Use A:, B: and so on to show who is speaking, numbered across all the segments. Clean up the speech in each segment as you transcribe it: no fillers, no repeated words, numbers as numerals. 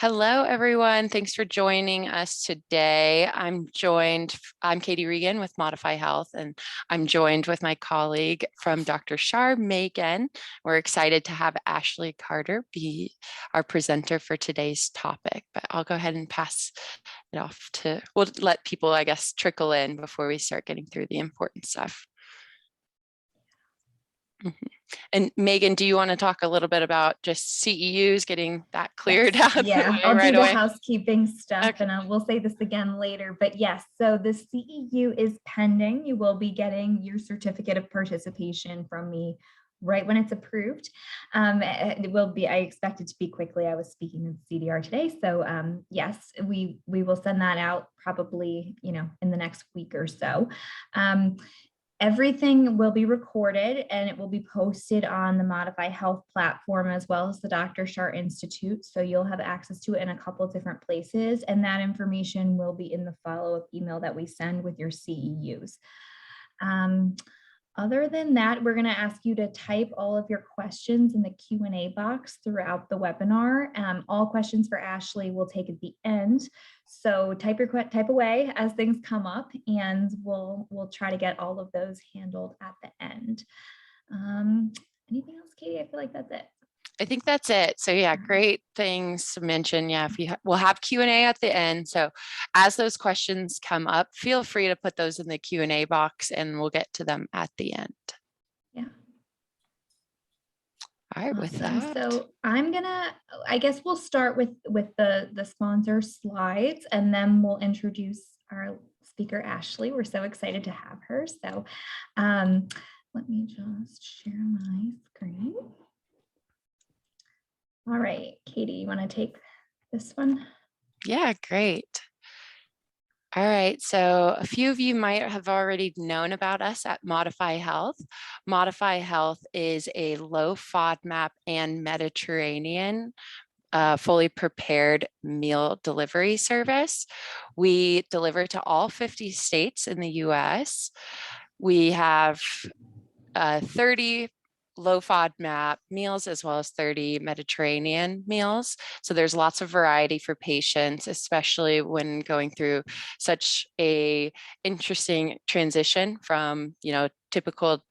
A: Hello, everyone. Thanks for joining us today. I'm Katie Regan with Modify Health, and I'm joined with my colleague from Dr. Shar, Megan. We're excited to have Ashley Carter be our presenter for today's topic, but I'll go ahead and pass it off we'll let people, I guess, trickle in before we start getting through the important stuff. And Megan, do you want to talk a little bit about just CEUs, getting that cleared out of the way
B: I'll
A: right
B: do the
A: away?
B: housekeeping stuff,
A: Okay.
B: and we'll say this again later. But yes, so the CEU is pending. You will be getting your certificate of participation from me right when it's approved. It will be, I expect it to be quickly. I was speaking with CDR today. So yes, we will send that out probably, in the next week or so. Everything will be recorded and it will be posted on the Modify Health platform as well as the Dr. Shar Institute. So you'll have access to it in a couple of different places, and that information will be in the follow-up email that we send with your CEUs. Other than that, we're going to ask you to type all of your questions in the Q&A box throughout the webinar. All questions for Ashley we'll take at the end. So type away as things come up, and we'll try to get all of those handled at the end. Anything else, Katie? I feel like that's it.
A: I think that's it. So yeah, great things to mention. Yeah, we'll have Q&A at the end. So as those questions come up, feel free to put those in the Q&A box and we'll get to them at the end.
B: Yeah.
A: All right, with that.
B: So I guess we'll start with the sponsor slides, and then we'll introduce our speaker, Ashley. We're so excited to have her. So let me just share my screen. All right, Katie, you want to take this one?
A: Yeah, great. All right, so a few of you might have already known about us at Modify Health. Modify Health is a low FODMAP and Mediterranean fully prepared meal delivery service. We deliver to all 50 states in the US. We have 30 low FODMAP meals as well as 30 Mediterranean meals. So there's lots of variety for patients, especially when going through such a interesting transition from, typical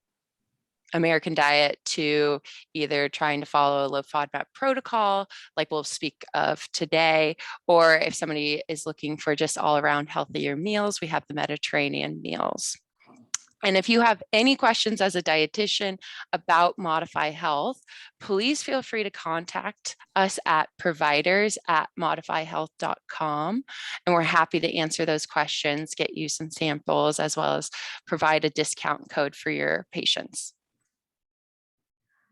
A: American diet to either trying to follow a low FODMAP protocol, like we'll speak of today, or if somebody is looking for just all around healthier meals, we have the Mediterranean meals. And if you have any questions as a dietitian about Modify Health, please feel free to contact us at providers@modifyhealth.com. And we're happy to answer those questions, get you some samples, as well as provide a discount code for your patients.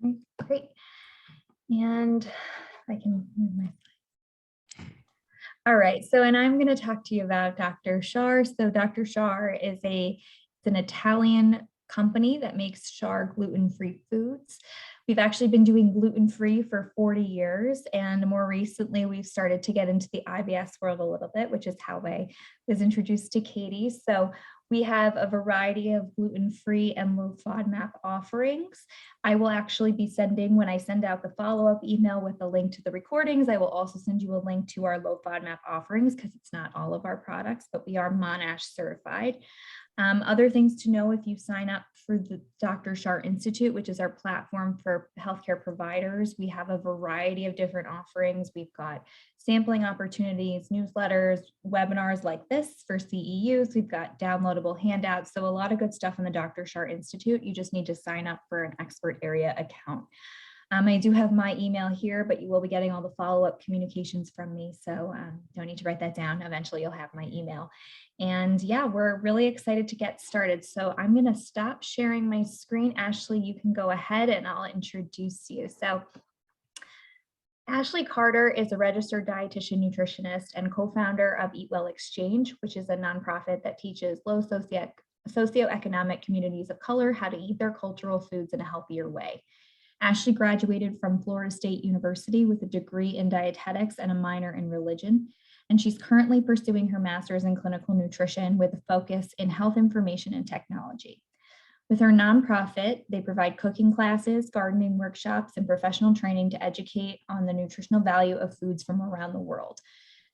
B: Great. And I can move my. All right. So, and I'm going to talk to you about Dr. Shar. So Dr. Shar is an Italian company that makes Shar gluten-free foods. We've actually been doing gluten-free for 40 years. And more recently, we've started to get into the IBS world a little bit, which is how I was introduced to Katie. So we have a variety of gluten-free and low FODMAP offerings. I will actually be when I send out the follow-up email with the link to the recordings, I will also send you a link to our low FODMAP offerings, because it's not all of our products, but we are Monash certified. Other things to know if you sign up for the Dr. Shar Institute, which is our platform for healthcare providers, we have a variety of different offerings. We've got sampling opportunities, newsletters, webinars like this for CEUs. We've got downloadable handouts. So a lot of good stuff in the Dr. Shar Institute. You just need to sign up for an expert area account. I do have my email here, but you will be getting all the follow-up communications from me. So don't need to write that down. Eventually you'll have my email. And yeah, we're really excited to get started. So I'm going to stop sharing my screen. Ashley, you can go ahead and I'll introduce you. So Ashley Carter is a registered dietitian nutritionist and co-founder of Eat Well Exchange, which is a nonprofit that teaches low socioeconomic communities of color how to eat their cultural foods in a healthier way. Ashley graduated from Florida State University with a degree in dietetics and a minor in religion, and she's currently pursuing her master's in clinical nutrition with a focus in health information and technology. With her nonprofit, they provide cooking classes, gardening workshops, and professional training to educate on the nutritional value of foods from around the world.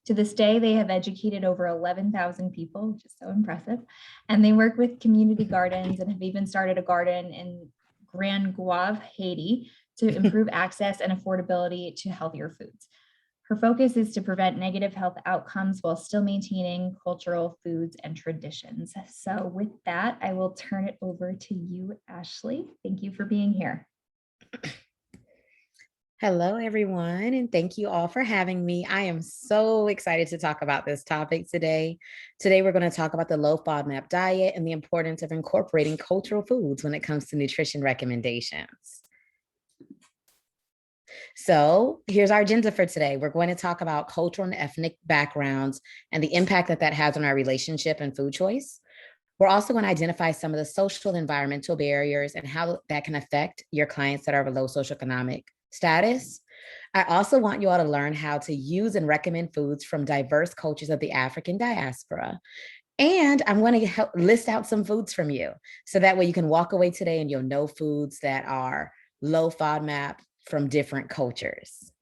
B: To this day, they have educated over 11,000 people, which is so impressive. And they work with community gardens and have even started a garden in Grand Guave, Haiti, to improve access and affordability to healthier foods. Her focus is to prevent negative health outcomes while still maintaining cultural foods and traditions. So with that, I will turn it over to you, Ashley. Thank you for being here.
C: Hello, everyone, and thank you all for having me. I am so excited to talk about this topic today. Today, we're going to talk about the low FODMAP diet and the importance of incorporating cultural foods when it comes to nutrition recommendations. So here's our agenda for today. We're going to talk about cultural and ethnic backgrounds and the impact that that has on our relationship and food choice. We're also going to identify some of the social and environmental barriers and how that can affect your clients that are of a low socioeconomic status. I also want you all to learn how to use and recommend foods from diverse cultures of the African diaspora. And I'm going to help list out some foods from you. So that way you can walk away today and you'll know foods that are low FODMAP from different cultures.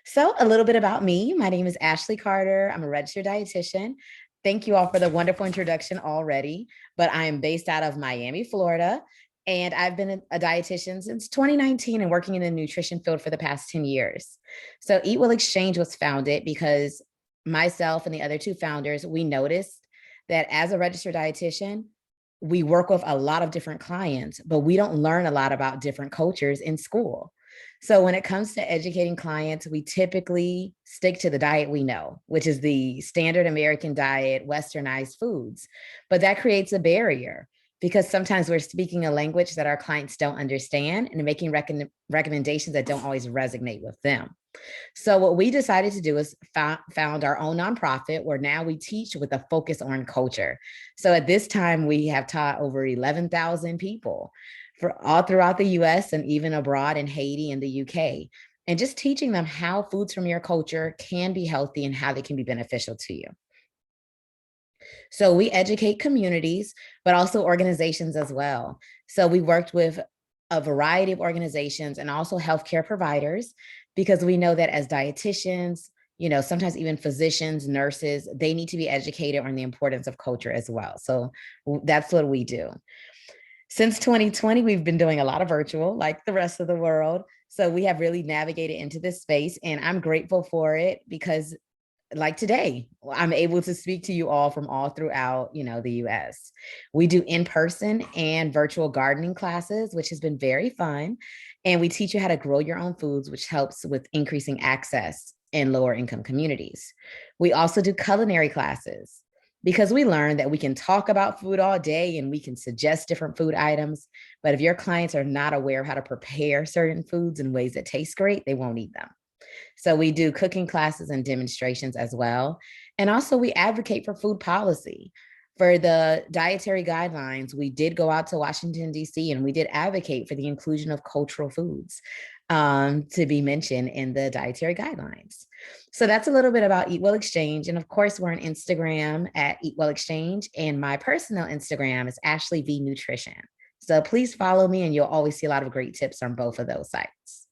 C: So a little bit about me. My name is Ashley Carter. I'm a registered dietitian. Thank you all for the wonderful introduction already, but I am based out of Miami, Florida. And I've been a dietitian since 2019 and working in the nutrition field for the past 10 years. So Eat Well Exchange was founded because myself and the other two founders, we noticed that as a registered dietitian, we work with a lot of different clients, but we don't learn a lot about different cultures in school. So when it comes to educating clients, we typically stick to the diet we know, which is the standard American diet, westernized foods. But that creates a barrier because sometimes we're speaking a language that our clients don't understand and making recommendations that don't always resonate with them. So what we decided to do is found our own nonprofit where now we teach with a focus on culture. So at this time, we have taught over 11,000 people for all throughout the US and even abroad in Haiti and the UK, and just teaching them how foods from your culture can be healthy and how they can be beneficial to you. So we educate communities, but also organizations as well. So we worked with a variety of organizations and also healthcare providers, because we know that as dietitians, you know, sometimes even physicians, nurses, they need to be educated on the importance of culture as well. So that's what we do. Since 2020, we've been doing a lot of virtual, like the rest of the world. So we have really navigated into this space, and I'm grateful for it because like today, I'm able to speak to you all from all throughout, you know, the US. We do in-person and virtual gardening classes, which has been very fun. And we teach you how to grow your own foods, which helps with increasing access in lower income communities. We also do culinary classes because we learned that we can talk about food all day and we can suggest different food items. But if your clients are not aware of how to prepare certain foods in ways that taste great, they won't eat them. So we do cooking classes and demonstrations as well. And also we advocate for food policy. For the dietary guidelines, we did go out to Washington, D.C., and we did advocate for the inclusion of cultural foods to be mentioned in the dietary guidelines. So that's a little bit about Eat Well Exchange. And of course, we're on Instagram at Eat Well Exchange. And my personal Instagram is Ashley V Nutrition. So please follow me and you'll always see a lot of great tips on both of those sites.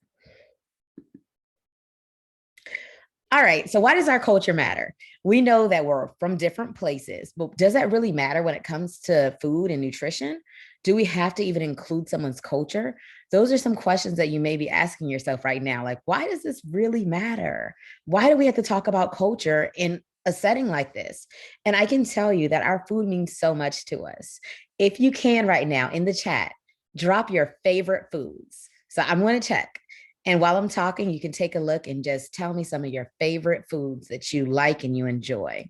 C: All right, so why does our culture matter? We know that we're from different places, but does that really matter when it comes to food and nutrition? Do we have to even include someone's culture? Those are some questions that you may be asking yourself right now. Like, why does this really matter? Why do we have to talk about culture in a setting like this? And I can tell you that our food means so much to us. If you can right now in the chat, drop your favorite foods. So I'm going to check. And while I'm talking, you can take a look and just tell me some of your favorite foods that you like and you enjoy.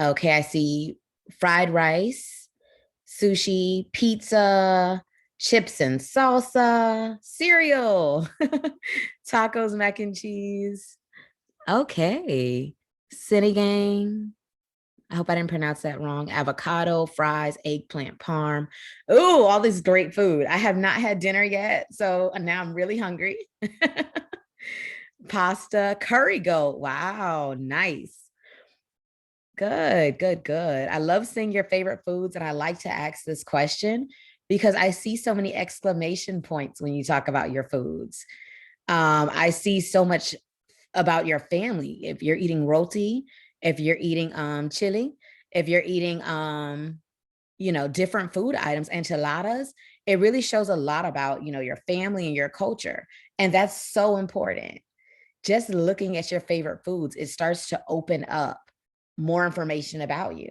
C: Okay, I see fried rice, sushi, pizza, chips and salsa, cereal, tacos, mac and cheese. Okay, city gang. I hope I didn't pronounce that wrong. Avocado, fries, eggplant parm. Oh, all this great food. I have not had dinner yet, so now I'm really hungry. Pasta, curry goat. Wow, nice. Good, good, good. I love seeing your favorite foods, and I like to ask this question because I see so many exclamation points when you talk about your foods. I see so much about your family. If you're eating roti, if you're eating chili, if you're eating different food items, enchiladas, it really shows a lot about, your family and your culture. And that's so important. Just looking at your favorite foods, it starts to open up more information about you.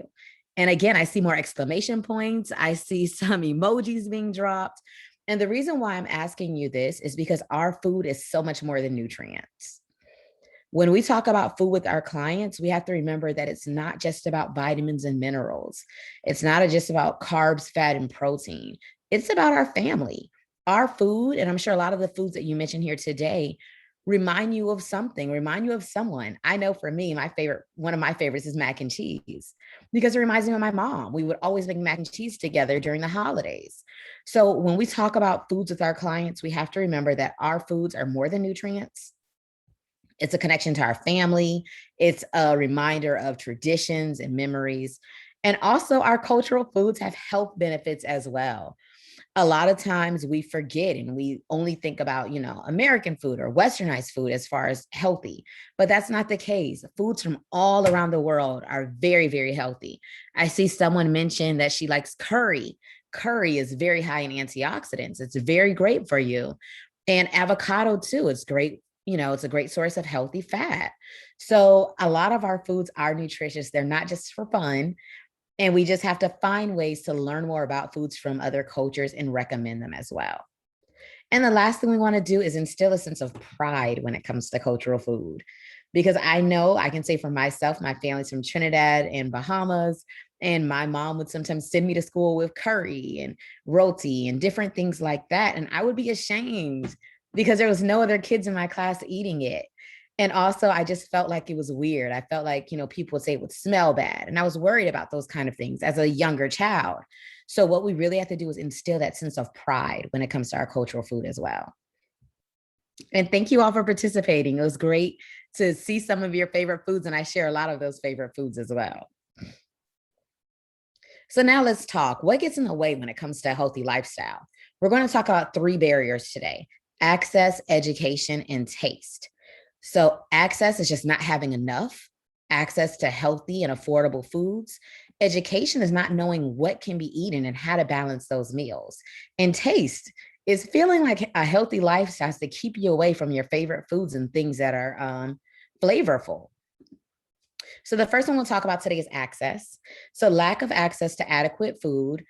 C: And again, I see more exclamation points. I see some emojis being dropped. And the reason why I'm asking you this is because our food is so much more than nutrients. When we talk about food with our clients, we have to remember that it's not just about vitamins and minerals. It's not just about carbs, fat, and protein. It's about our family. Our food, and I'm sure a lot of the foods that you mentioned here today remind you of something, remind you of someone. I know for me, one of my favorites is mac and cheese because it reminds me of my mom. We would always make mac and cheese together during the holidays. So when we talk about foods with our clients, we have to remember that our foods are more than nutrients. It's a connection to our family. It's a reminder of traditions and memories. And also, our cultural foods have health benefits as well. A lot of times we forget and we only think about, American food or Westernized food as far as healthy, but that's not the case. Foods from all around the world are very, very healthy. I see someone mention that she likes curry. Curry is very high in antioxidants. It's very great for you. And avocado too, it's great. It's a great source of healthy fat. So a lot of our foods are nutritious. They're not just for fun. And we just have to find ways to learn more about foods from other cultures and recommend them as well. And the last thing we want to do is instill a sense of pride when it comes to cultural food. Because I know I can say for myself, my family's from Trinidad and Bahamas, and my mom would sometimes send me to school with curry and roti and different things like that. And I would be ashamed because there was no other kids in my class eating it. And also, I just felt like it was weird. I felt like, people would say it would smell bad. And I was worried about those kind of things as a younger child. So, what we really have to do is instill that sense of pride when it comes to our cultural food as well. And thank you all for participating. It was great to see some of your favorite foods, and I share a lot of those favorite foods as well. So, now let's talk. What gets in the way when it comes to a healthy lifestyle? We're going to talk about 3 barriers today: access, education, and taste. So access is just not having enough access to healthy and affordable foods. Education is not knowing what can be eaten and how to balance those meals. And taste is feeling like a healthy lifestyle has to keep you away from your favorite foods and things that are flavorful. So the first one we'll talk about today is access. So lack of access to adequate food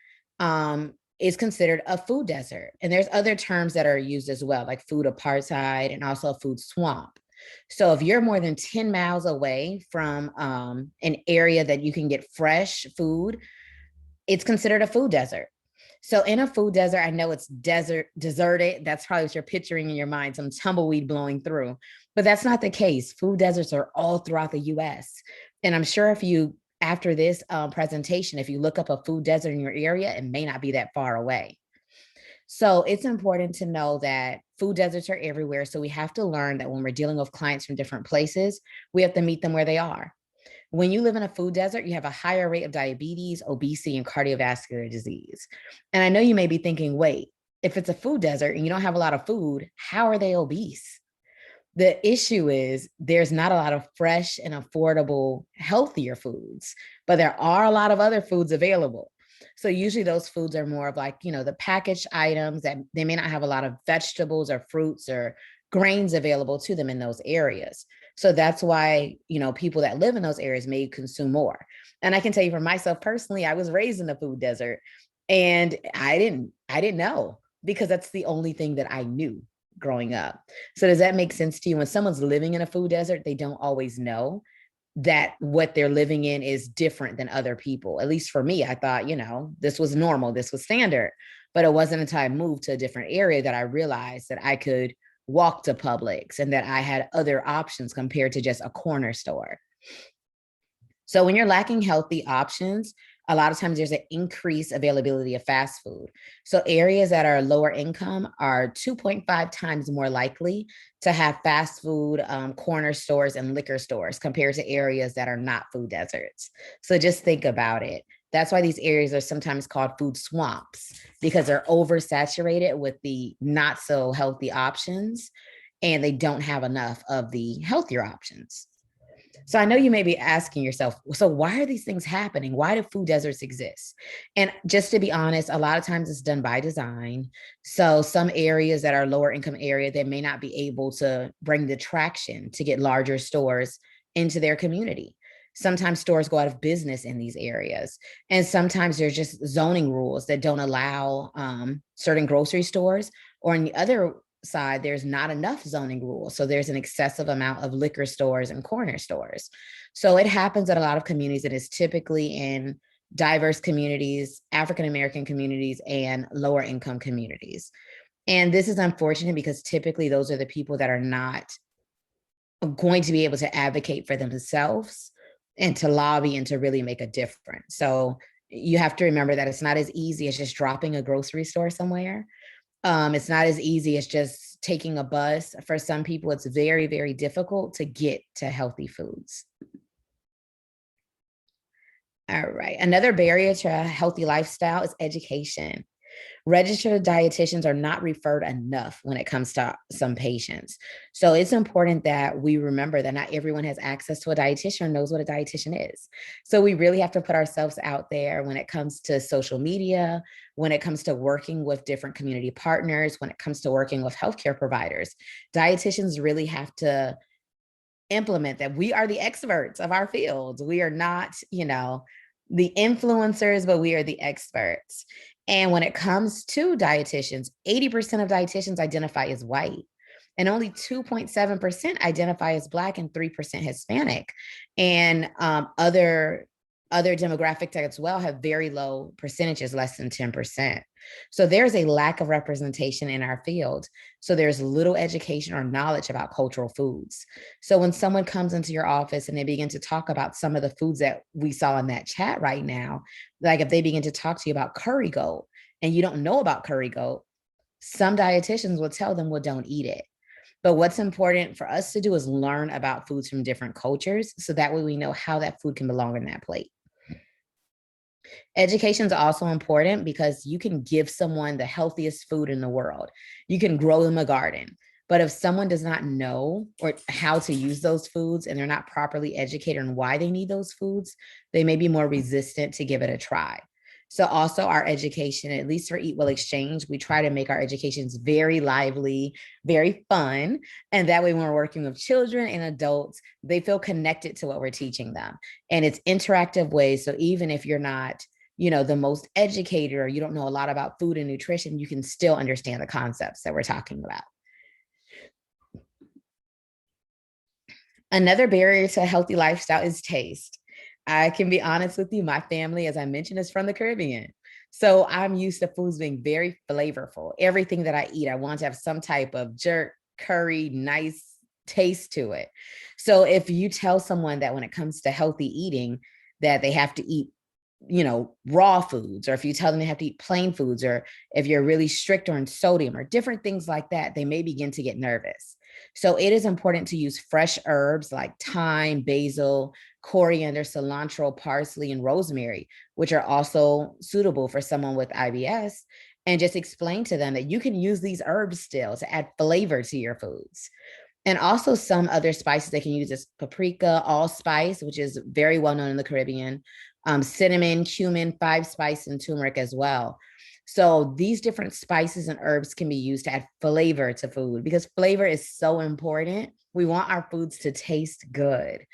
C: is considered a food desert. And there's other terms that are used as well, like food apartheid and also a food swamp. So if you're more than 10 miles away from an area that you can get fresh food, it's considered a food desert. So in a food desert, I know it's deserted. That's probably what you're picturing in your mind, some tumbleweed blowing through. But that's not the case. Food deserts are all throughout the US. And I'm sure after this presentation, if you look up a food desert in your area, it may not be that far away. So it's important to know that food deserts are everywhere. So we have to learn that when we're dealing with clients from different places, we have to meet them where they are. When you live in a food desert, you have a higher rate of diabetes, obesity, and cardiovascular disease. And I know you may be thinking, wait, if it's a food desert and you don't have a lot of food, how are they obese? The issue is there's not a lot of fresh and affordable, healthier foods, but there are a lot of other foods available. So usually those foods are more of like, the packaged items that they may not have a lot of vegetables or fruits or grains available to them in those areas. So that's why, people that live in those areas may consume more. And I can tell you for myself personally, I was raised in a food desert and I didn't know because that's the only thing that I knew growing up. So does that make sense to you? When someone's living in a food desert, they don't always know that what they're living in is different than other people. At least for me, I thought, this was normal, this was standard. But it wasn't until I moved to a different area that I realized that I could walk to Publix and that I had other options compared to just a corner store. So when you're lacking healthy options, a lot of times there's an increased availability of fast food. So areas that are lower income are 2.5 times more likely to have fast food, corner stores and liquor stores compared to areas that are not food deserts. So just think about it. That's why these areas are sometimes called food swamps, because they're oversaturated with the not so healthy options and they don't have enough of the healthier options. So I know you may be asking yourself, so why are these things happening? Why do food deserts exist? And just to be honest, a lot of times it's done by design. So some areas that are lower income area, they may not be able to bring the traction to get larger stores into their community. Sometimes stores go out of business in these areas. And sometimes there's just zoning rules that don't allow certain grocery stores, or in the other side, there's not enough zoning rules. So there's an excessive amount of liquor stores and corner stores. So it happens in a lot of communities. It is typically in diverse communities, African-American communities, and lower income communities. And this is unfortunate because typically those are the people that are not going to be able to advocate for themselves and to lobby and to really make a difference. So you have to remember that it's not as easy as just dropping a grocery store somewhere. It's not as easy as just taking a bus. For some people, it's very, very difficult to get to healthy foods. All right. Another barrier to a healthy lifestyle is education. Registered dietitians are not referred enough when it comes to some patients. So it's important that we remember that not everyone has access to a dietitian or knows what a dietitian is. So we really have to put ourselves out there when it comes to social media, when it comes to working with different community partners, when it comes to working with healthcare providers. Dietitians really have to implement that we are the experts of our fields. We are not, the influencers, but we are the experts. And when it comes to dietitians, 80% of dietitians identify as white, and only 2.7% identify as Black and 3% Hispanic. And other demographics as well have very low percentages, less than 10%. So there's a lack of representation in our field. So there's little education or knowledge about cultural foods. So when someone comes into your office and they begin to talk about some of the foods that we saw in that chat right now, like if they begin to talk to you about curry goat and you don't know about curry goat, some dietitians will tell them, well, don't eat it. But what's important for us to do is learn about foods from different cultures, so that way we know how that food can belong in that plate. Education is also important because you can give someone the healthiest food in the world. You can grow them a garden. But if someone does not know or how to use those foods and they're not properly educated on why they need those foods, they may be more resistant to give it a try. So also our education, at least for Eat Well Exchange, we try to make our educations very lively, very fun. And that way when we're working with children and adults, they feel connected to what we're teaching them. And it's interactive ways. So even if you're not, the most educated or you don't know a lot about food and nutrition, you can still understand the concepts that we're talking about. Another barrier to a healthy lifestyle is taste. I can be honest with you, my family, as I mentioned, is from the Caribbean. So I'm used to foods being very flavorful. Everything that I eat, I want to have some type of jerk, curry, nice taste to it. So if you tell someone that when it comes to healthy eating, that they have to eat, raw foods, or if you tell them they have to eat plain foods, or if you're really strict on sodium or different things like that, they may begin to get nervous. So it is important to use fresh herbs like thyme, basil, coriander, cilantro, parsley, and rosemary, which are also suitable for someone with IBS, and just explain to them that you can use these herbs still to add flavor to your foods. And also some other spices they can use is paprika, allspice, which is very well known in the Caribbean, cinnamon, cumin, five spice, and turmeric as well. So these different spices and herbs can be used to add flavor to food, because flavor is so important. We want our foods to taste good.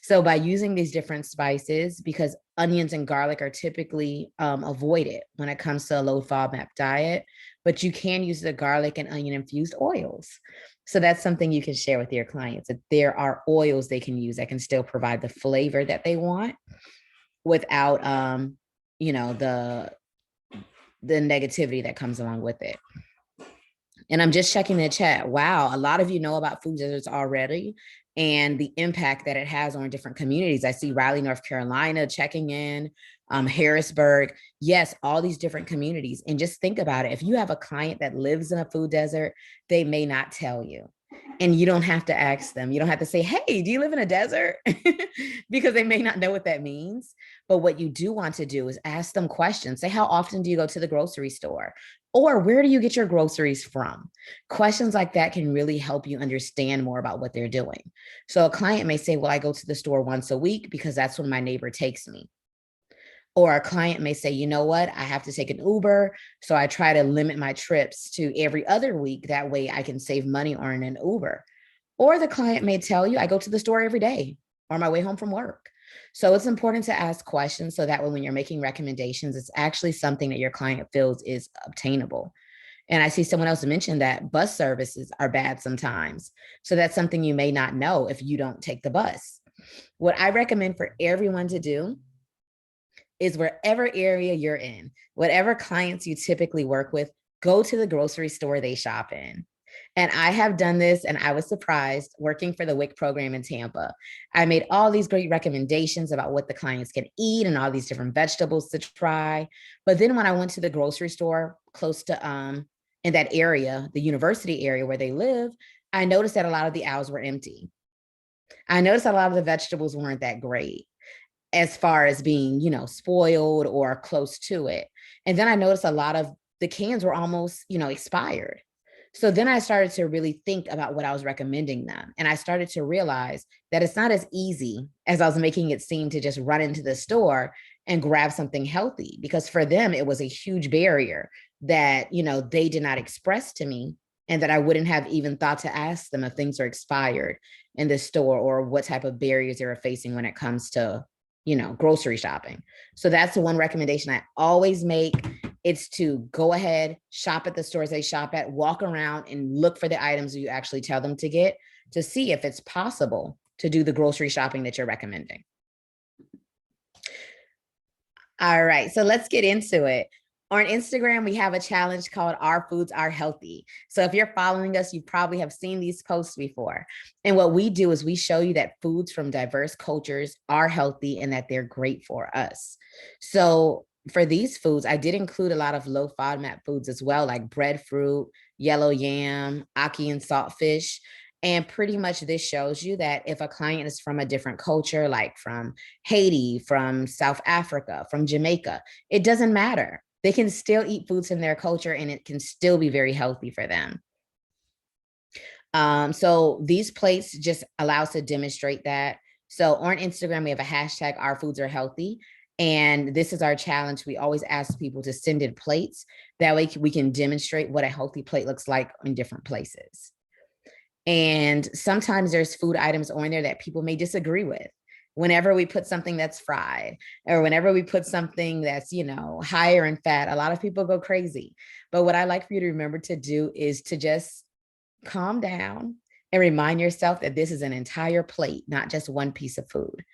C: So by using these different spices, because onions and garlic are typically avoided when it comes to a low FODMAP diet, but you can use the garlic and onion infused oils. So that's something you can share with your clients, that there are oils they can use that can still provide the flavor that they want without, the negativity that comes along with it. And I'm just checking the chat. Wow, a lot of you know about food deserts already and the impact that it has on different communities. I see Raleigh, North Carolina checking in. Harrisburg. Yes, all these different communities. And just think about it. If you have a client that lives in a food desert, they may not tell you. And you don't have to ask them. You don't have to say, hey, do you live in a desert? Because they may not know what that means. But what you do want to do is ask them questions. Say, how often do you go to the grocery store? Or where do you get your groceries from? Questions like that can really help you understand more about what they're doing. So a client may say, well, I go to the store once a week because that's when my neighbor takes me. Or a client may say, you know what, I have to take an Uber. So I try to limit my trips to every other week. That way I can save money on an Uber. Or the client may tell you, I go to the store every day on my way home from work. So it's important to ask questions so that when you're making recommendations, it's actually something that your client feels is obtainable. And I see someone else mention that bus services are bad sometimes. So that's something you may not know if you don't take the bus. What I recommend for everyone to do is wherever area you're in, whatever clients you typically work with, go to the grocery store they shop in. And I have done this, and I was surprised working for the WIC program in Tampa. I made all these great recommendations about what the clients can eat and all these different vegetables to try. But then when I went to the grocery store close to in that area, the university area where they live, I noticed that a lot of the aisles were empty. I noticed that a lot of the vegetables weren't that great as far as being, spoiled or close to it. And then I noticed a lot of the cans were almost, expired. So then I started to really think about what I was recommending them. And I started to realize that it's not as easy as I was making it seem to just run into the store and grab something healthy, because for them, it was a huge barrier that, they did not express to me, and that I wouldn't have even thought to ask them if things are expired in the store or what type of barriers they were facing when it comes to grocery shopping. So that's the one recommendation I always make. It's to go ahead, shop at the stores they shop at, walk around and look for the items you actually tell them to get, to see if it's possible to do the grocery shopping that you're recommending. All right, so let's get into it. On Instagram, we have a challenge called Our Foods Are Healthy. So if you're following us, you probably have seen these posts before. And what we do is we show you that foods from diverse cultures are healthy and that they're great for us. So for these foods, I did include a lot of low FODMAP foods as well, like breadfruit, yellow yam, ackee and saltfish. And pretty much this shows you that if a client is from a different culture, like from Haiti, from South Africa, from Jamaica, it doesn't matter. They can still eat foods in their culture and it can still be very healthy for them. So these plates just allow us to demonstrate that. So on Instagram, we have a hashtag, Our Foods Are Healthy. And this is our challenge. We always ask people to send in plates. That way we can demonstrate what a healthy plate looks like in different places. And sometimes there's food items on there that people may disagree with. Whenever we put something that's fried, or whenever we put something that's, higher in fat, a lot of people go crazy. But what I like for you to remember to do is to just calm down and remind yourself that this is an entire plate, not just one piece of food.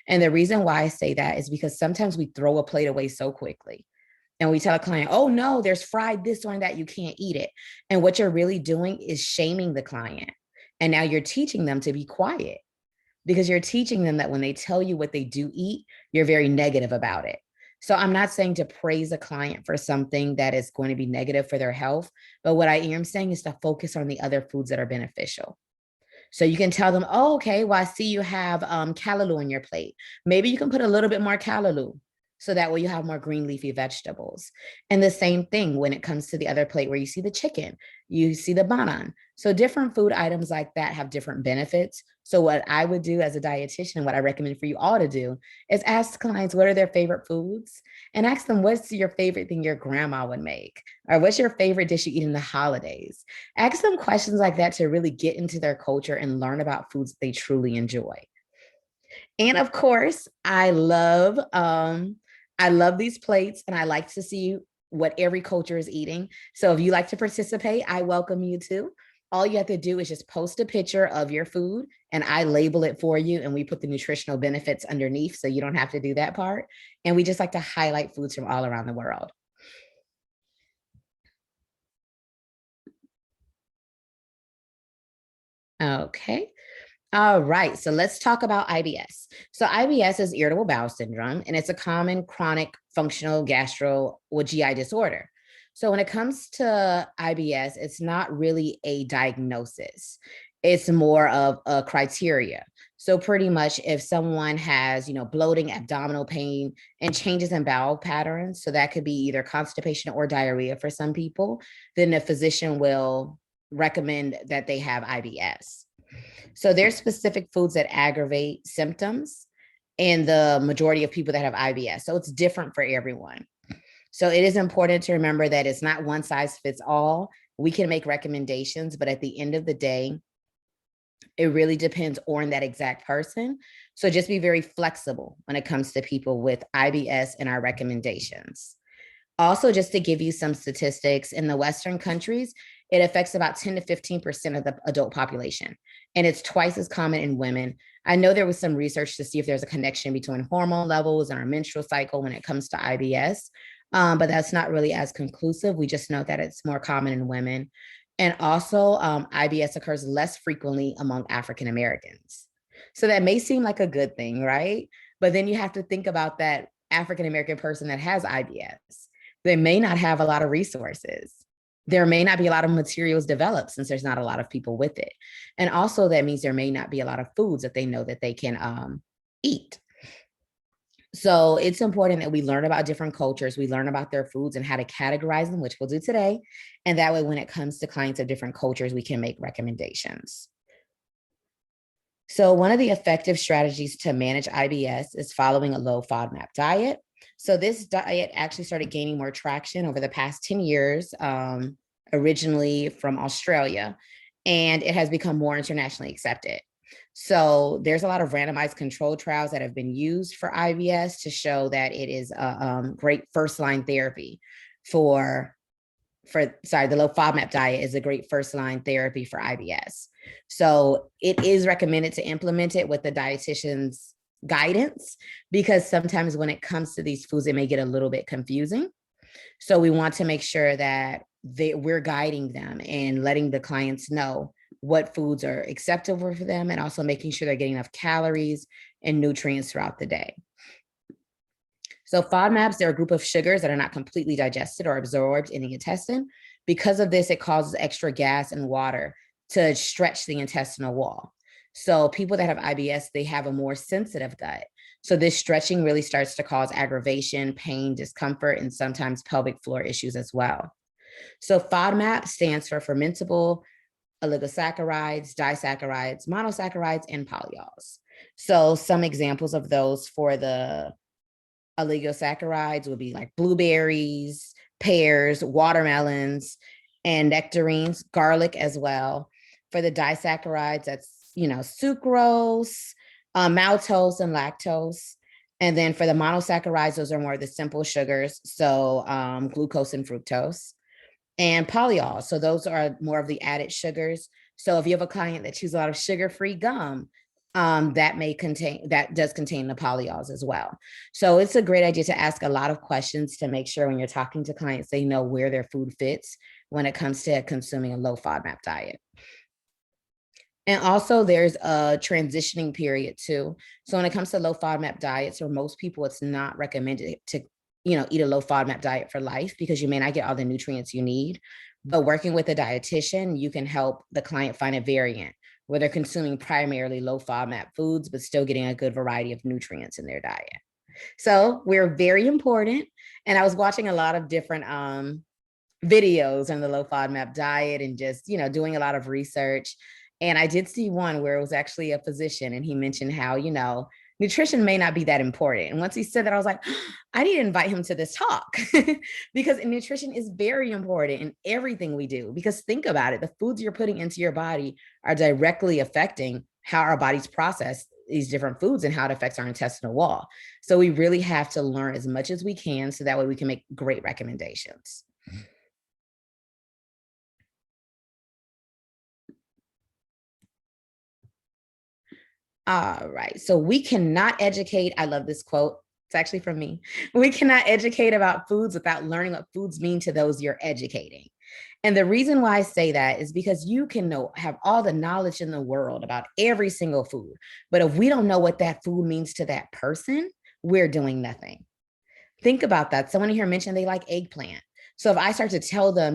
C: And the reason why I say that is because sometimes we throw a plate away so quickly. And we tell a client, oh no, there's fried this or that, you can't eat it. And what you're really doing is shaming the client. And now you're teaching them to be quiet, because you're teaching them that when they tell you what they do eat, you're very negative about it. So I'm not saying to praise a client for something that is going to be negative for their health, but what I am saying is to focus on the other foods that are beneficial. So you can tell them, oh, okay, well, I see you have callaloo on your plate. Maybe you can put a little bit more callaloo, so that way you have more green leafy vegetables. And the same thing when it comes to the other plate where you see the chicken, you see the banan. So different food items like that have different benefits. So what I would do as a dietitian, what I recommend for you all to do, is ask clients what are their favorite foods, and ask them what's your favorite thing your grandma would make, or what's your favorite dish you eat in the holidays. Ask them questions like that to really get into their culture and learn about foods they truly enjoy. And of course, I love these plates, and I like to see what every culture is eating. So if you like to participate, I welcome you to. All you have to do is just post a picture of your food and I label it for you, and we put the nutritional benefits underneath so you don't have to do that part. And we just like to highlight foods from all around the world. Okay. All right, so let's talk about IBS. So IBS is irritable bowel syndrome, and it's a common chronic functional gastro or GI disorder. So when it comes to IBS, it's not really a diagnosis. It's more of a criteria. So pretty much if someone has, bloating, abdominal pain, and changes in bowel patterns, so that could be either constipation or diarrhea for some people, then the physician will recommend that they have IBS. So there's specific foods that aggravate symptoms in the majority of people that have IBS. So it's different for everyone. So it is important to remember that it's not one size fits all. We can make recommendations, but at the end of the day, it really depends on that exact person. So just be very flexible when it comes to people with IBS and our recommendations. Also, just to give you some statistics, in the Western countries, it affects about 10 to 15% of the adult population, and it's twice as common in women. I know there was some research to see if there's a connection between hormone levels and our menstrual cycle when it comes to IBS, but that's not really as conclusive. We just know that it's more common in women. And also, IBS occurs less frequently among African Americans. So that may seem like a good thing, right? But then you have to think about that African American person that has IBS. They may not have a lot of resources. There may not be a lot of materials developed since there's not a lot of people with it. And also that means there may not be a lot of foods that they know that they can eat. So it's important that we learn about different cultures, we learn about their foods and how to categorize them, which we'll do today. And that way, when it comes to clients of different cultures, we can make recommendations. So one of the effective strategies to manage IBS is following a low FODMAP diet. So this diet actually started gaining more traction over the past 10 years, originally from Australia, and it has become more internationally accepted. So there's a lot of randomized control trials that have been used for IBS to show that it is a great first line therapy the low FODMAP diet is a great first line therapy for IBS. So it is recommended to implement it with the dietitian's guidance, because sometimes when it comes to these foods, it may get a little bit confusing. So we want to make sure that we're guiding them and letting the clients know what foods are acceptable for them, and also making sure they're getting enough calories and nutrients throughout the day. So FODMAPs, they're a group of sugars that are not completely digested or absorbed in the intestine. Because of this, it causes extra gas and water to stretch the intestinal wall. So people that have IBS, they have a more sensitive gut. So this stretching really starts to cause aggravation, pain, discomfort, and sometimes pelvic floor issues as well. So FODMAP stands for fermentable oligosaccharides, disaccharides, monosaccharides, and polyols. So some examples of those for the oligosaccharides would be like blueberries, pears, watermelons, and nectarines, garlic as well. For the disaccharides, that's, sucrose, maltose, and lactose. And then for the monosaccharides, those are more of the simple sugars, so glucose and fructose. And polyols, so those are more of the added sugars. So if you have a client that chooses a lot of sugar-free gum, that does contain the polyols as well. So it's a great idea to ask a lot of questions to make sure when you're talking to clients, they know where their food fits when it comes to consuming a low FODMAP diet. And also there's a transitioning period too. So when it comes to low FODMAP diets, for most people, it's not recommended to, eat a low FODMAP diet for life, because you may not get all the nutrients you need. But working with a dietitian, you can help the client find a variant where they're consuming primarily low FODMAP foods, but still getting a good variety of nutrients in their diet. So we're very important. And I was watching a lot of different videos on the low FODMAP diet and just, doing a lot of research. And I did see one where it was actually a physician, and he mentioned how, nutrition may not be that important. And once he said that, I was like, I need to invite him to this talk because nutrition is very important in everything we do. Because think about it, the foods you're putting into your body are directly affecting how our bodies process these different foods and how it affects our intestinal wall. So we really have to learn as much as we can, so that way we can make great recommendations. All right. So we cannot educate. I love this quote. It's actually from me. We cannot educate about foods without learning what foods mean to those you're educating. And the reason why I say that is because you can have all the knowledge in the world about every single food. But if we don't know what that food means to that person, we're doing nothing. Think about that. Someone here mentioned they like eggplant. So if I start to tell them,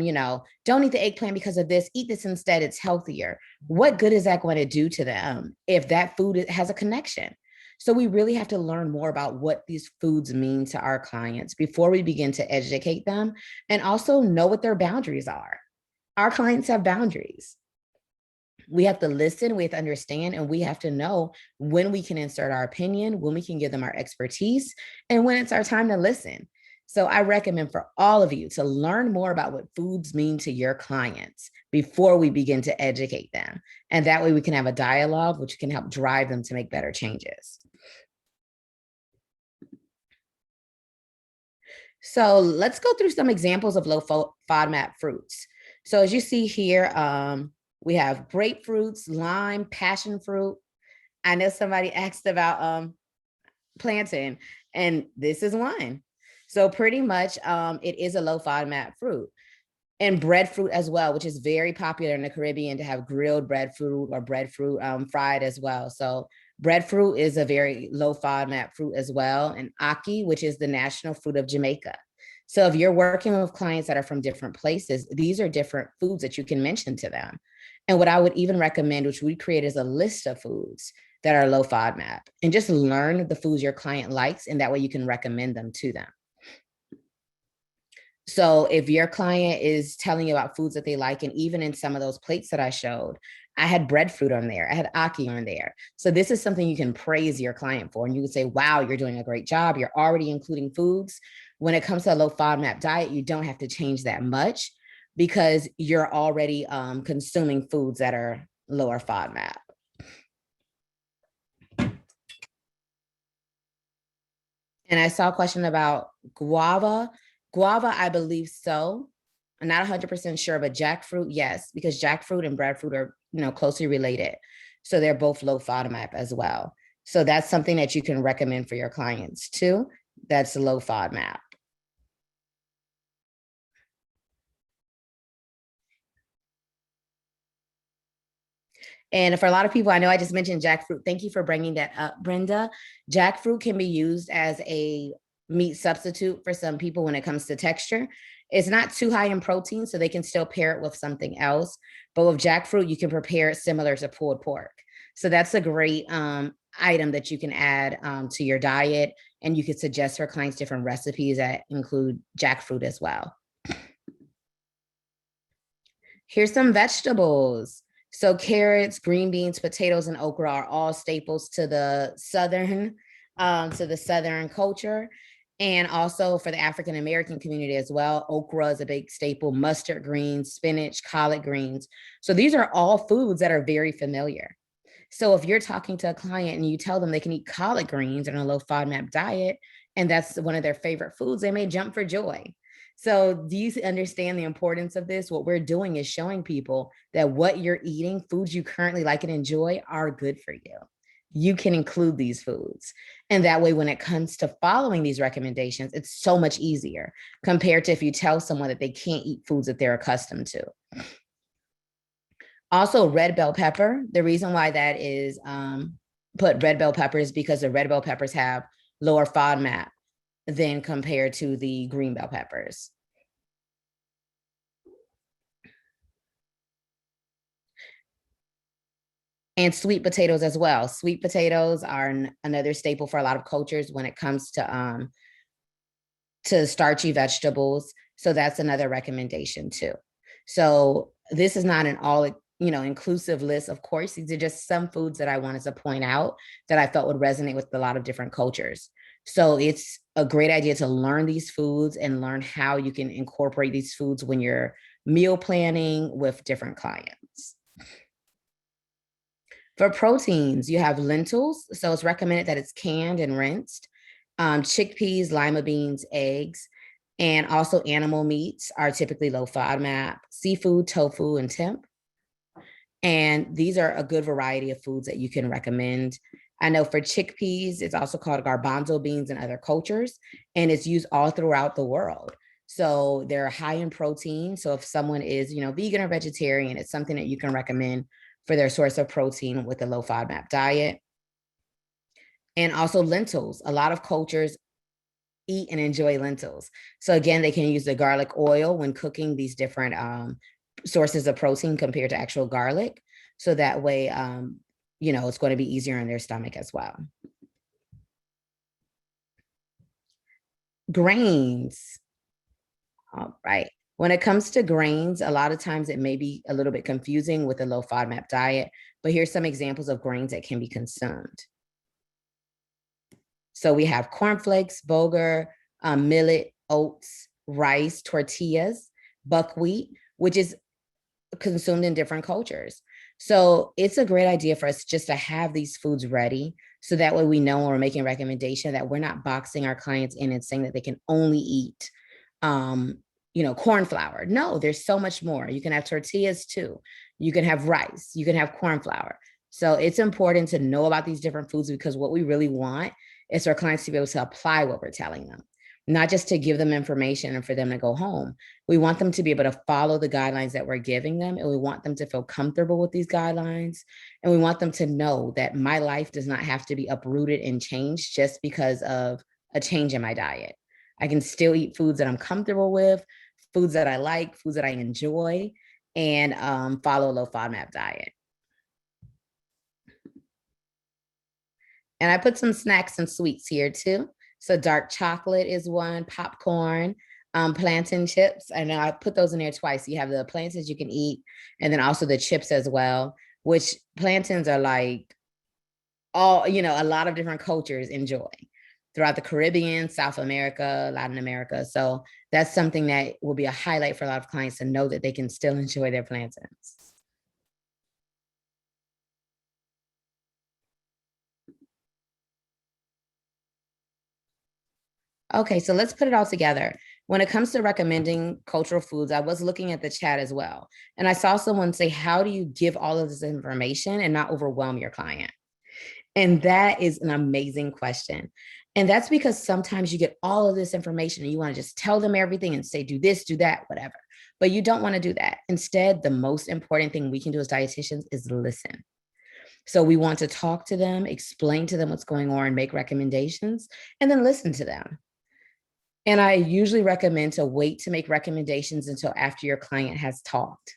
C: don't eat the eggplant because of this, eat this instead, it's healthier. What good is that going to do to them if that food has a connection? So we really have to learn more about what these foods mean to our clients before we begin to educate them, and also know what their boundaries are. Our clients have boundaries. We have to listen, we have to understand, and we have to know when we can insert our opinion, when we can give them our expertise, and when it's our time to listen. So I recommend for all of you to learn more about what foods mean to your clients before we begin to educate them. And that way we can have a dialogue, which can help drive them to make better changes. So let's go through some examples of low FODMAP fruits. So as you see here, we have grapefruits, lime, passion fruit. I know somebody asked about plantain, and this is one. So pretty much it is a low FODMAP fruit. And breadfruit as well, which is very popular in the Caribbean to have grilled breadfruit or breadfruit fried as well. So breadfruit is a very low FODMAP fruit as well. And ackee, which is the national fruit of Jamaica. So if you're working with clients that are from different places, these are different foods that you can mention to them. And what I would even recommend, which we create, is a list of foods that are low FODMAP, and just learn the foods your client likes, and that way you can recommend them to them. So if your client is telling you about foods that they like, and even in some of those plates that I showed, I had breadfruit on there, I had ackee on there. So this is something you can praise your client for. And you can say, wow, you're doing a great job. You're already including foods. When it comes to a low FODMAP diet, you don't have to change that much because you're already consuming foods that are lower FODMAP. And I saw a question about guava. Guava, I believe so. I'm not 100% sure, but jackfruit, yes, because jackfruit and breadfruit are, closely related. So they're both low FODMAP as well. So that's something that you can recommend for your clients too. That's low FODMAP. And for a lot of people, I know I just mentioned jackfruit. Thank you for bringing that up, Brenda. Jackfruit can be used as a meat substitute for some people when it comes to texture. It's not too high in protein, so they can still pair it with something else. But with jackfruit, you can prepare it similar to pulled pork. So that's a great item that you can add to your diet. And you could suggest for clients different recipes that include jackfruit as well. Here's some vegetables. So carrots, green beans, potatoes, and okra are all staples to the Southern culture. And also for the African American community as well. Okra is a big staple, mustard greens, spinach, collard greens. So these are all foods that are very familiar. So if you're talking to a client and you tell them they can eat collard greens on a low FODMAP diet, and that's one of their favorite foods, they may jump for joy. So do you understand the importance of this? What we're doing is showing people that what you're eating, foods you currently like and enjoy, are good for you. You can include these foods. And that way, when it comes to following these recommendations, it's so much easier compared to if you tell someone that they can't eat foods that they're accustomed to. Also, red bell pepper. The reason why that is put red bell pepper is because the red bell peppers have lower FODMAP than compared to the green bell peppers. And sweet potatoes as well. Sweet potatoes are another staple for a lot of cultures when it comes to starchy vegetables. So that's another recommendation too. So this is not an all inclusive list. Of course, these are just some foods that I wanted to point out that I felt would resonate with a lot of different cultures. So it's a great idea to learn these foods and learn how you can incorporate these foods when you're meal planning with different clients. For proteins, you have lentils. So it's recommended that it's canned and rinsed. Chickpeas, lima beans, eggs, and also animal meats are typically low FODMAP, seafood, tofu, and temp. And these are a good variety of foods that you can recommend. I know for chickpeas, it's also called garbanzo beans in other cultures, and it's used all throughout the world. So they're high in protein. So if someone is, vegan or vegetarian, it's something that you can recommend for their source of protein with a low FODMAP diet. And also lentils. A lot of cultures eat and enjoy lentils. So again, they can use the garlic oil when cooking these different sources of protein compared to actual garlic. So that way, it's going to be easier in their stomach as well. Grains. All right. When it comes to grains, a lot of times it may be a little bit confusing with a low FODMAP diet, but here's some examples of grains that can be consumed. So we have cornflakes, bulgur, millet, oats, rice, tortillas, buckwheat, which is consumed in different cultures. So it's a great idea for us just to have these foods ready. So that way we know when we're making a recommendation that we're not boxing our clients in and saying that they can only eat, corn flour. No, there's so much more. You can have tortillas too. You can have rice. You can have corn flour. So it's important to know about these different foods because what we really want is for our clients to be able to apply what we're telling them, not just to give them information and for them to go home. We want them to be able to follow the guidelines that we're giving them, and we want them to feel comfortable with these guidelines. And we want them to know that my life does not have to be uprooted and changed just because of a change in my diet. I can still eat foods that I'm comfortable with, foods that I like, foods that I enjoy, and follow a low FODMAP diet. And I put some snacks and sweets here too. So dark chocolate is one, popcorn, plantain chips. I know I put those in there twice. You have the plantains you can eat, and then also the chips as well, which plantains are like a lot of different cultures enjoy throughout the Caribbean, South America, Latin America. So that's something that will be a highlight for a lot of clients to know that they can still enjoy their plantains. Okay, so let's put it all together. When it comes to recommending cultural foods, I was looking at the chat as well. And I saw someone say, how do you give all of this information and not overwhelm your client? And that is an amazing question. And that's because sometimes you get all of this information and you want to just tell them everything and say, do this, do that, whatever. But you don't want to do that. Instead, the most important thing we can do as dietitians is listen. So we want to talk to them, explain to them what's going on, make recommendations, and then listen to them. And I usually recommend to wait to make recommendations until after your client has talked.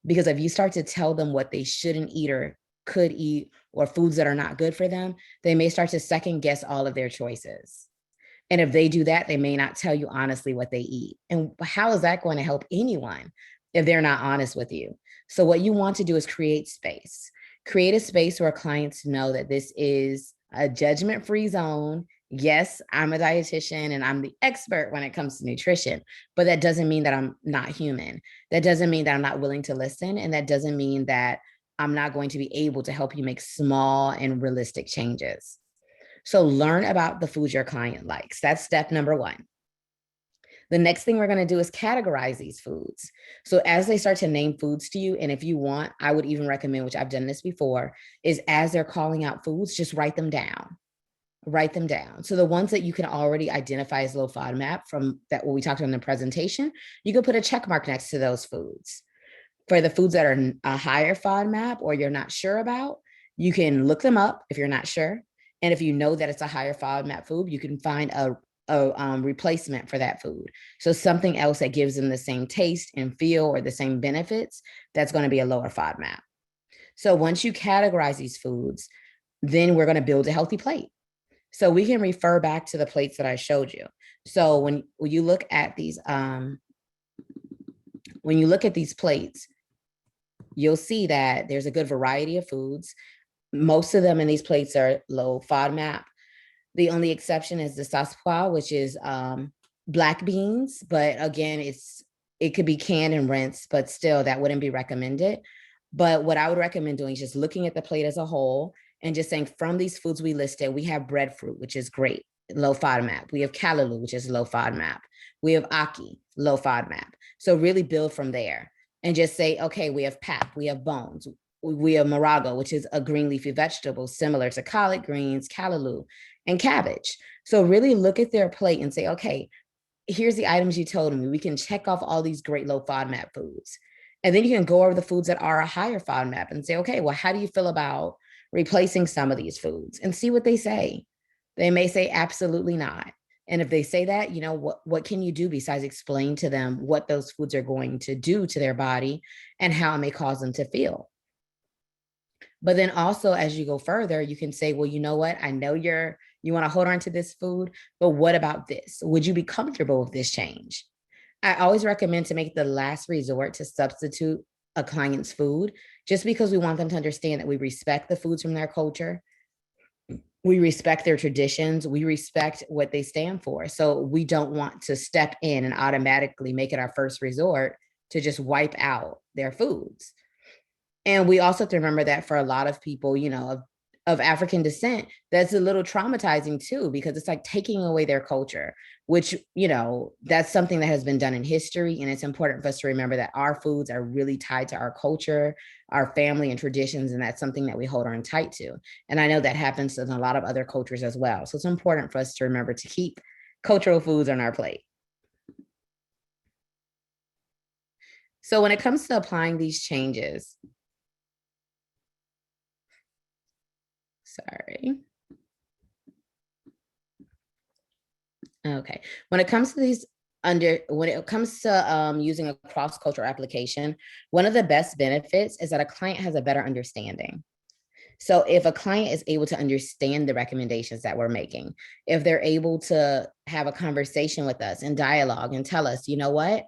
C: Because if you start to tell them what they shouldn't eat or could eat or foods that are not good for them, they may start to second guess all of their choices. And if they do that, they may not tell you honestly what they eat. And how is that going to help anyone if they're not honest with you? So what you want to do is create space. Create a space where clients know that this is a judgment-free zone. Yes, I'm a dietitian and I'm the expert when it comes to nutrition, but that doesn't mean that I'm not human. That doesn't mean that I'm not willing to listen. And that doesn't mean that I'm not going to be able to help you make small and realistic changes. So learn about the foods your client likes. That's step number one. The next thing we're going to do is categorize these foods. So as they start to name foods to you, and if you want, I would even recommend, which I've done this before, is as they're calling out foods, just write them down. Write them down. So the ones that you can already identify as low FODMAP from that what we talked about in the presentation, you can put a check mark next to those foods. For the foods that are a higher FODMAP or you're not sure about, you can look them up if you're not sure. And if you know that it's a higher FODMAP food, you can find a replacement for that food. So something else that gives them the same taste and feel or the same benefits, that's going to be a lower FODMAP. So once you categorize these foods, then we're going to build a healthy plate. So we can refer back to the plates that I showed you. So when you look at these, plates, you'll see that there's a good variety of foods. Most of them in these plates are low FODMAP. The only exception is the saucepois, which is black beans. But again, it could be canned and rinsed, but still that wouldn't be recommended. But what I would recommend doing is just looking at the plate as a whole and just saying from these foods we listed, we have breadfruit, which is great, low FODMAP. We have callaloo, which is low FODMAP. We have ackee, low FODMAP. So really build from there and just say, okay, we have pap, we have bones, we have morago, which is a green leafy vegetable similar to collard greens, callaloo, and cabbage. So really look at their plate and say, okay, here's the items you told me. We can check off all these great low FODMAP foods. And then you can go over the foods that are a higher FODMAP and say, okay, well, how do you feel about replacing some of these foods, and see what they say. They may say absolutely not. And if they say that, you know, what can you do besides explain to them what those foods are going to do to their body and how it may cause them to feel? But then also, as you go further, you can say, well, you know what? I know you want to hold on to this food, but what about this? Would you be comfortable with this change? I always recommend to make the last resort to substitute a client's food, just because we want them to understand that we respect the foods from their culture. We respect their traditions. We respect what they stand for. So we don't want to step in and automatically make it our first resort to just wipe out their foods. And we also have to remember that for a lot of people, you know, of African descent, that's a little traumatizing too, because it's like taking away their culture, which, you know, that's something that has been done in history. And it's important for us to remember that our foods are really tied to our culture, our family and traditions. And that's something that we hold on tight to. And I know that happens in a lot of other cultures as well. So it's important for us to remember to keep cultural foods on our plate. So when it comes to applying these changes, sorry. Okay. When it comes to using a cross-cultural application, one of the best benefits is that a client has a better understanding. So if a client is able to understand the recommendations that we're making, if they're able to have a conversation with us and dialogue and tell us, you know what?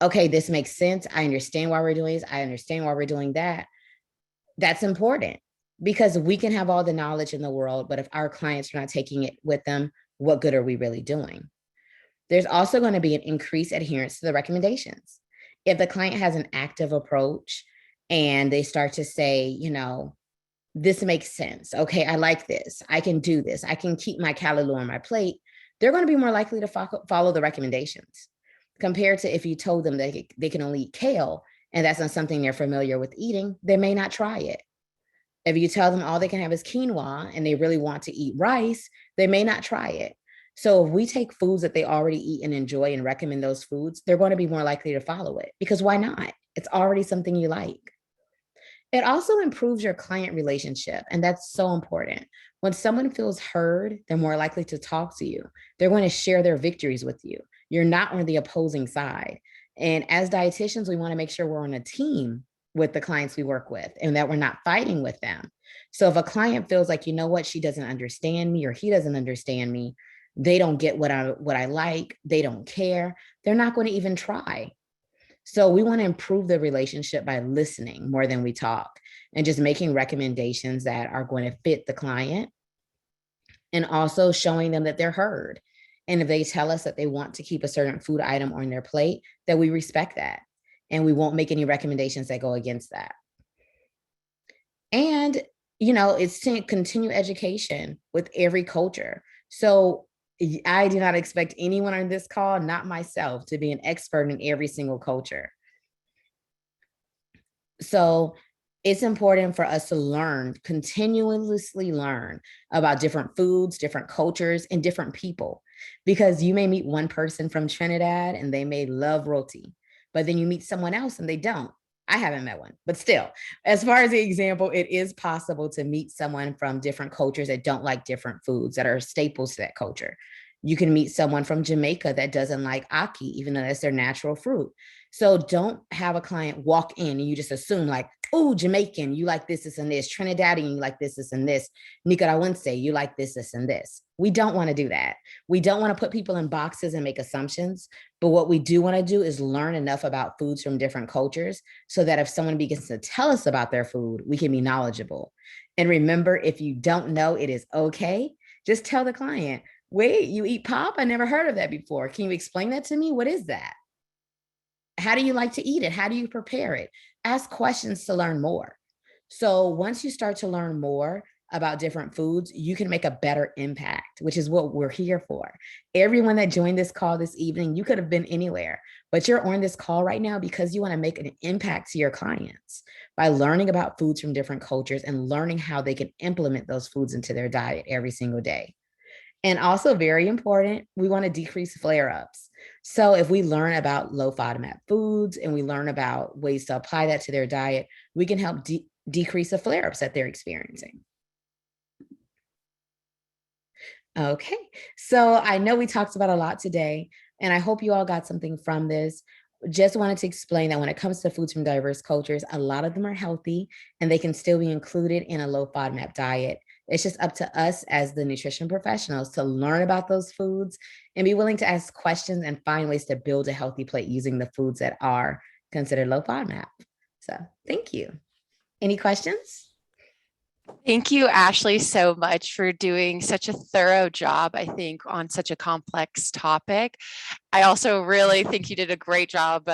C: Okay, this makes sense. I understand why we're doing this. I understand why we're doing that. That's important, because we can have all the knowledge in the world, but if our clients are not taking it with them, what good are we really doing? There's also going to be an increased adherence to the recommendations. If the client has an active approach and they start to say, you know, this makes sense. Okay, I like this. I can do this. I can keep my calorie on my plate. They're going to be more likely to follow the recommendations, compared to if you told them that they can only eat kale and that's not something they're familiar with eating, they may not try it. If you tell them all they can have is quinoa and they really want to eat rice, they may not try it. So if we take foods that they already eat and enjoy and recommend those foods, they're going to be more likely to follow it, because why not? It's already something you like. It also improves your client relationship, and that's so important. When someone feels heard, they're more likely to talk to you. They're going to share their victories with you. You're not on the opposing side. And as dietitians, we want to make sure we're on a team with the clients we work with and that we're not fighting with them. So if a client feels like, you know what, she doesn't understand me or he doesn't understand me, they don't get what I like, they don't care, they're not going to even try. So we want to improve the relationship by listening more than we talk, and just making recommendations that are going to fit the client, and also showing them that they're heard. And if they tell us that they want to keep a certain food item on their plate, that we respect that. And we won't make any recommendations that go against that. And, you know, it's to continue education with every culture. So I do not expect anyone on this call, not myself, to be an expert in every single culture. So it's important for us to learn, continuously learn about different foods, different cultures, and different people. Because you may meet one person from Trinidad and they may love roti, but then you meet someone else and they don't. I haven't met one, but still, as far as the example, it is possible to meet someone from different cultures that don't like different foods that are staples to that culture. You can meet someone from Jamaica that doesn't like ackee, even though that's their natural fruit. So don't have a client walk in and you just assume like, oh, Jamaican, you like this, and this. Trinidadian, you like this, and this. Nicaraguense, you like this, and this. We don't want to do that. We don't want to put people in boxes and make assumptions. But what we do want to do is learn enough about foods from different cultures so that if someone begins to tell us about their food, we can be knowledgeable. And remember, if you don't know, it is okay. Just tell the client, wait, you eat pop? I never heard of that before. Can you explain that to me? What is that? How do you like to eat it? How do you prepare it? Ask questions to learn more. So once you start to learn more about different foods, you can make a better impact, which is what we're here for. Everyone that joined this call this evening, you could have been anywhere, but you're on this call right now because you want to make an impact to your clients by learning about foods from different cultures and learning how they can implement those foods into their diet every single day. And also very important, we want to decrease flare-ups. So if we learn about low FODMAP foods and we learn about ways to apply that to their diet, we can help decrease the flare-ups that they're experiencing. Okay, so I know we talked about a lot today, and I hope you all got something from this. Just wanted to explain that when it comes to foods from diverse cultures, a lot of them are healthy and they can still be included in a low FODMAP diet. It's just up to us as the nutrition professionals to learn about those foods and be willing to ask questions and find ways to build a healthy plate using the foods that are considered low FODMAP. So thank you. Any questions?
A: Thank you, Ashley, so much for doing such a thorough job, I think, on such a complex topic. I also really think you did a great job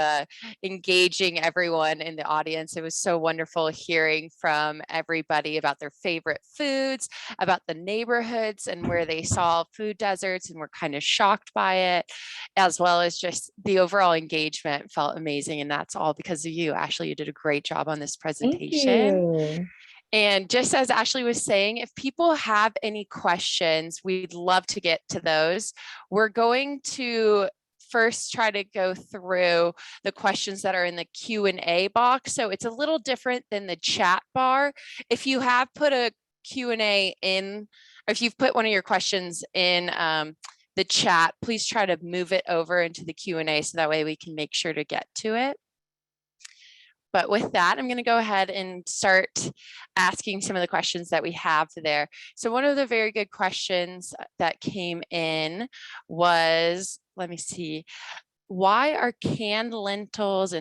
A: engaging everyone in the audience. It was so wonderful hearing from everybody about their favorite foods, about the neighborhoods and where they saw food deserts and were kind of shocked by it, as well as just the overall engagement felt amazing. And that's all because of you, Ashley. You did a great job on this
C: Thank
A: presentation.
C: you.
A: And just as Ashley was saying, if people have any questions, we'd love to get to those. We're going to first try to go through the questions that are in the Q&A box. So it's a little different than the chat bar. If you have put a Q&A in, or if you've put one of your questions in the chat, please try to move it over into the Q&A so that way we can make sure to get to it. But with that, I'm going to go ahead and start asking some of the questions that we have there. So one of the very good questions that came in was, let me see, why are canned lentils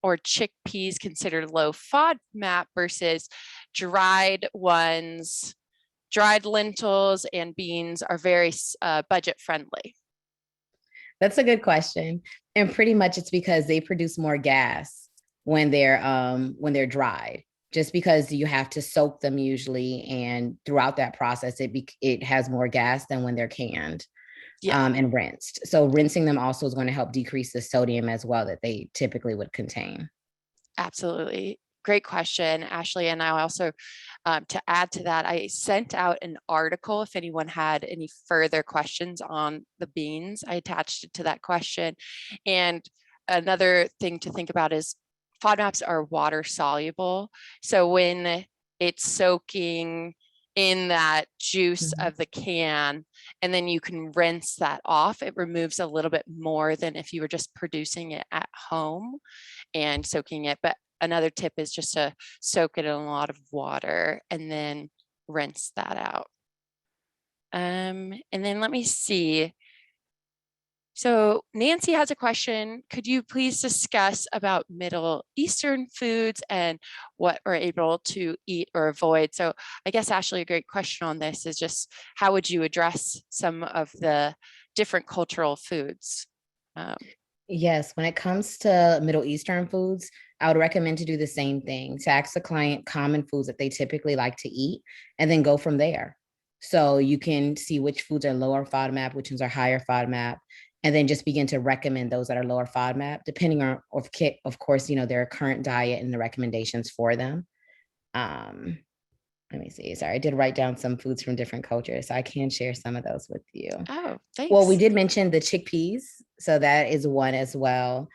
A: or chickpeas considered low FODMAP versus dried ones? Dried lentils and beans are very budget friendly.
C: That's a good question. And pretty much it's because they produce more gas when they're dried, just because you have to soak them usually, and throughout that process it has more gas than when they're canned. Yeah. And rinsed. So rinsing them also is going to help decrease the sodium as well that they typically would contain.
A: Absolutely. Great question, Ashley. And I also, to add to that, I sent out an article if anyone had any further questions on the beans. I attached it to that question. And another thing to think about is FODMAPs are water soluble. So when it's soaking in that juice of the can, and then you can rinse that off, it removes a little bit more than if you were just producing it at home and soaking it. But another tip is just to soak it in a lot of water and then rinse that out. And then let me see. So Nancy has a question. Could you please discuss about Middle Eastern foods and what we're able to eat or avoid? So I guess, Ashley, a great question on this is just how would you address some of the different cultural foods?
C: Yes, when it comes to Middle Eastern foods, I would recommend to do the same thing, to ask the client common foods that they typically like to eat, and then go from there. So you can see which foods are lower FODMAP, which ones are higher FODMAP, and then just begin to recommend those that are lower FODMAP, depending on, of course, their current diet and the recommendations for them. Let me see. Sorry, I did write down some foods from different cultures, so I can share some of those with you.
A: Oh, thanks.
C: Well, we did mention the chickpeas, so that is one as well.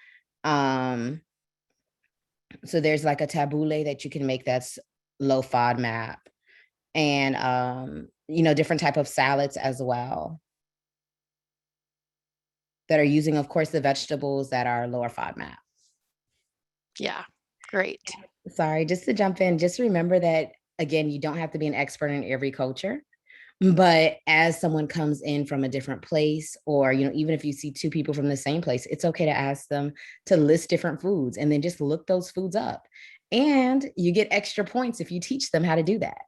C: So there's like a tabbouleh that you can make that's low FODMAP, and different type of salads as well that are using, of course, the vegetables that are lower FODMAP.
A: Yeah, great.
C: Sorry, just to jump in, just remember that, again, you don't have to be an expert in every culture. But as someone comes in from a different place, or, even if you see two people from the same place, it's okay to ask them to list different foods and then just look those foods up. And you get extra points if you teach them how to do that.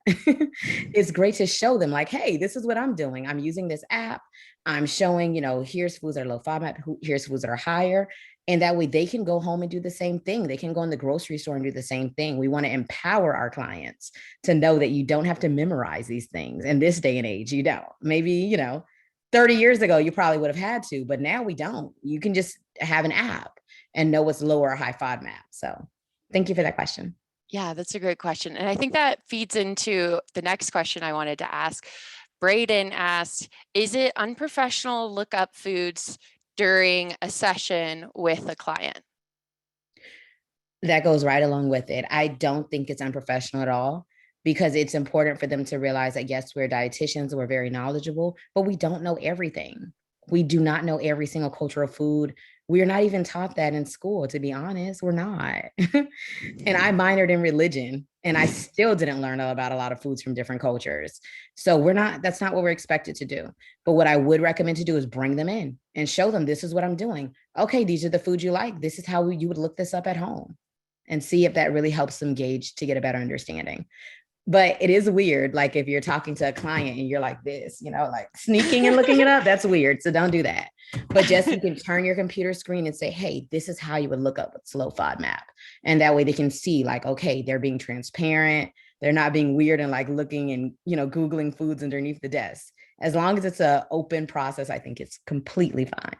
C: It's great to show them like, hey, this is what I'm doing. I'm using this app. I'm showing, here's foods that are low FODMAP, here's foods that are higher. And that way they can go home and do the same thing. They can go in the grocery store and do the same thing. We want to empower our clients to know that you don't have to memorize these things. In this day and age, you don't. Maybe, 30 years ago, you probably would have had to, but now we don't. You can just have an app and know what's low or high FODMAP. So thank you for that question.
A: Yeah, that's a great question. And I think that feeds into the next question I wanted to ask. Braden asked, is it unprofessional to look up foods during a session with a client?
C: That goes right along with it. I don't think it's unprofessional at all, because it's important for them to realize that, yes, we're dietitians, we're very knowledgeable, but we don't know everything. We do not know every single culture of food. We're not even taught that in school, to be honest. We're not. And I minored in religion, and I still didn't learn about a lot of foods from different cultures. So that's not what we're expected to do. But what I would recommend to do is bring them in and show them, this is what I'm doing. Okay, these are the foods you like. This is how you would look this up at home, and see if that really helps them gauge to get a better understanding. But it is weird. Like if you're talking to a client and you're like this, like sneaking and looking it up, that's weird. So don't do that. But just, you can turn your computer screen and say, hey, this is how you would look up a slow FODMAP. And that way they can see, like, okay, they're being transparent. They're not being weird and like looking and, Googling foods underneath the desk. As long as it's an open process, I think it's completely fine.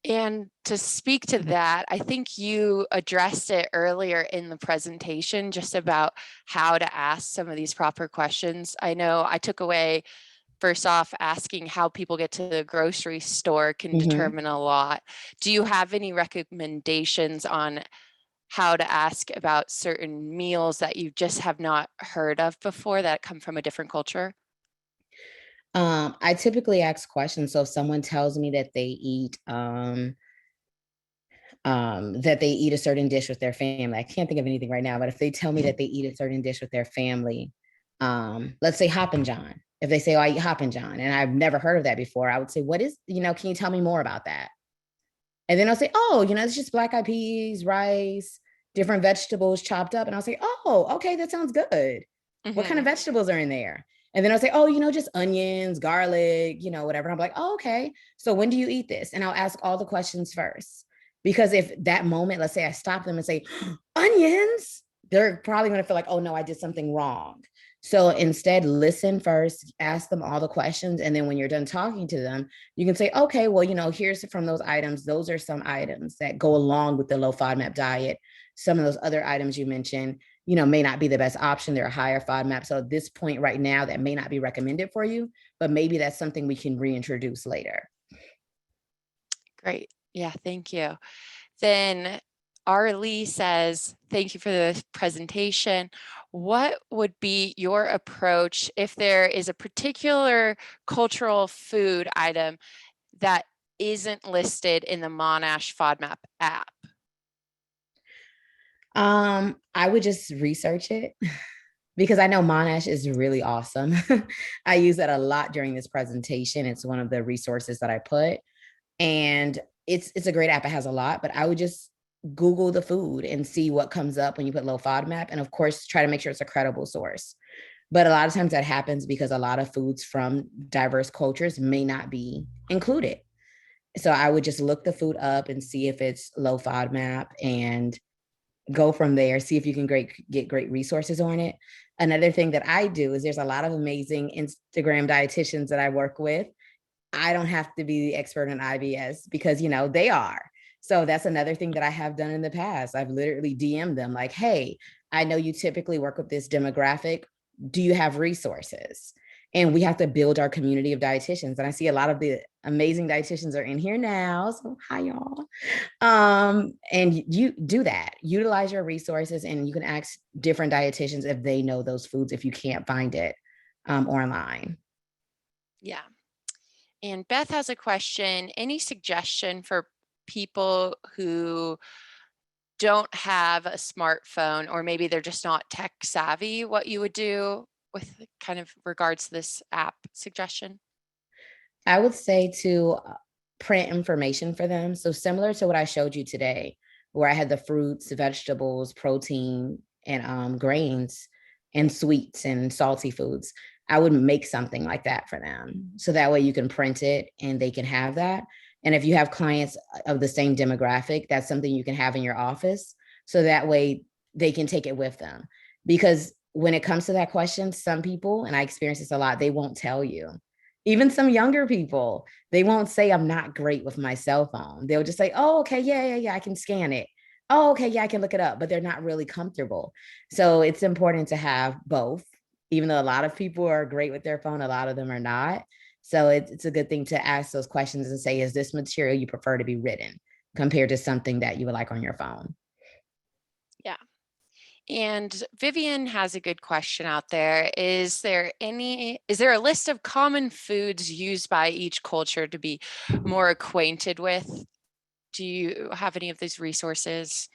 A: And to speak to that, I think you addressed it earlier in the presentation, just about how to ask some of these proper questions. I know I took away, first off, asking how people get to the grocery store can determine a lot. Do you have any recommendations on how to ask about certain meals that you just have not heard of before that come from a different culture?
C: I typically ask questions. So if someone tells me that they eat a certain dish with their family, I can't think of anything right now, but if they tell me that they eat a certain dish with their family, let's say Hoppin' John. If they say, oh, I eat Hoppin' John, and I've never heard of that before, I would say, what is, can you tell me more about that? And then I'll say, oh, it's just black eyed peas, rice, different vegetables chopped up. And I'll say, oh, okay, that sounds good. What kind of vegetables are in there? And then I'll say, oh, just onions, garlic, whatever. I'm like, oh, okay. So when do you eat this? And I'll ask all the questions first. Because if that moment, let's say I stop them and say, onions, they're probably going to feel like, oh, no, I did something wrong. So instead, listen first, ask them all the questions. And then when you're done talking to them, you can say, okay, well, here's from those items. Those are some items that go along with the low FODMAP diet. Some of those other items you mentioned, may not be the best option. They're a higher FODMAP. So at this point right now, that may not be recommended for you, but maybe that's something we can reintroduce later.
A: Great. Yeah, thank you. Then Arlie says, thank you for the presentation. What would be your approach if there is a particular cultural food item that isn't listed in the Monash FODMAP app?
C: I would just research it because I know Monash is really awesome. I use that a lot during this presentation. It's one of the resources that I put, and it's a great app. It has a lot, but I would just Google the food and see what comes up when you put low FODMAP. And of course, try to make sure it's a credible source. But a lot of times that happens because a lot of foods from diverse cultures may not be included. So I would just look the food up and see if it's low FODMAP and go from there, see if you can get great resources on it. Another thing that I do is there's a lot of amazing Instagram dietitians that I work with. I don't have to be the expert in IBS because, they are. So that's another thing that I have done in the past. I've literally DM'd them like, hey, I know you typically work with this demographic. Do you have resources? And we have to build our community of dietitians. And I see a lot of the amazing dietitians are in here now. So hi, y'all. And you do that, utilize your resources, and you can ask different dietitians if they know those foods if you can't find it online.
A: Yeah. And Beth has a question. Any suggestion for people who don't have a smartphone, or maybe they're just not tech savvy, what you would do with kind of regards to this app suggestion?
C: I would say to print information for them. So similar to what I showed you today, where I had the fruits, vegetables, protein, and grains, and sweets and salty foods. I would make something like that for them. So that way you can print it and they can have that. And if you have clients of the same demographic, that's something you can have in your office. So that way they can take it with them. Because when it comes to that question, some people, and I experience this a lot, they won't tell you. Even some younger people, they won't say, I'm not great with my cell phone. They'll just say, oh, okay, yeah, I can scan it. Oh, okay, yeah, I can look it up, but they're not really comfortable. So it's important to have both. even though a lot of people are great with their phone, a lot of them are not. So it's a good thing to ask those questions and say, is this material you prefer to be written compared to something that you would like on your phone?
A: Yeah. And Vivian has a good question out there. Is there a list of common foods used by each culture to be more acquainted with? Do you have any of these resources?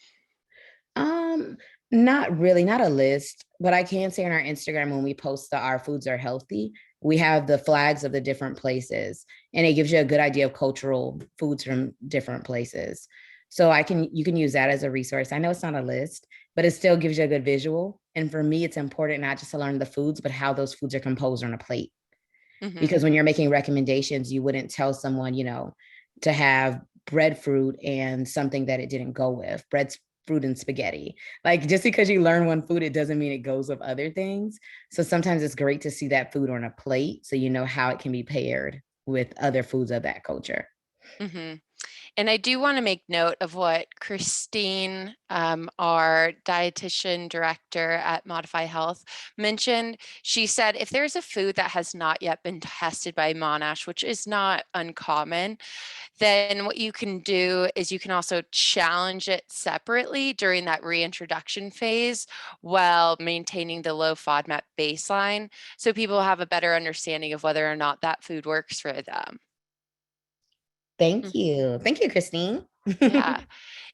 C: Um, Not really, not a list, but I can say on our Instagram when we post our foods are healthy, we have the flags of the different places, and it gives you a good idea of cultural foods from different places. So you can use that as a resource. I know it's not a list, but it still gives you a good visual. And for me, it's important not just to learn the foods, but how those foods are composed on a plate.
A: Mm-hmm.
C: Because when you're making recommendations, you wouldn't tell someone, to have breadfruit and something that it didn't go with fruit and spaghetti. Like just because you learn one food, it doesn't mean it goes with other things. So sometimes it's great to see that food on a plate so you know how it can be paired with other foods of that culture.
A: Mm-hmm. And I do want to make note of what Christine, our dietitian director at Modify Health, mentioned. She said if there's a food that has not yet been tested by Monash, which is not uncommon, then what you can do is you can also challenge it separately during that reintroduction phase while maintaining the low FODMAP baseline so people have a better understanding of whether or not that food works for them.
C: Thank you. Thank you, Christine.
A: Yeah.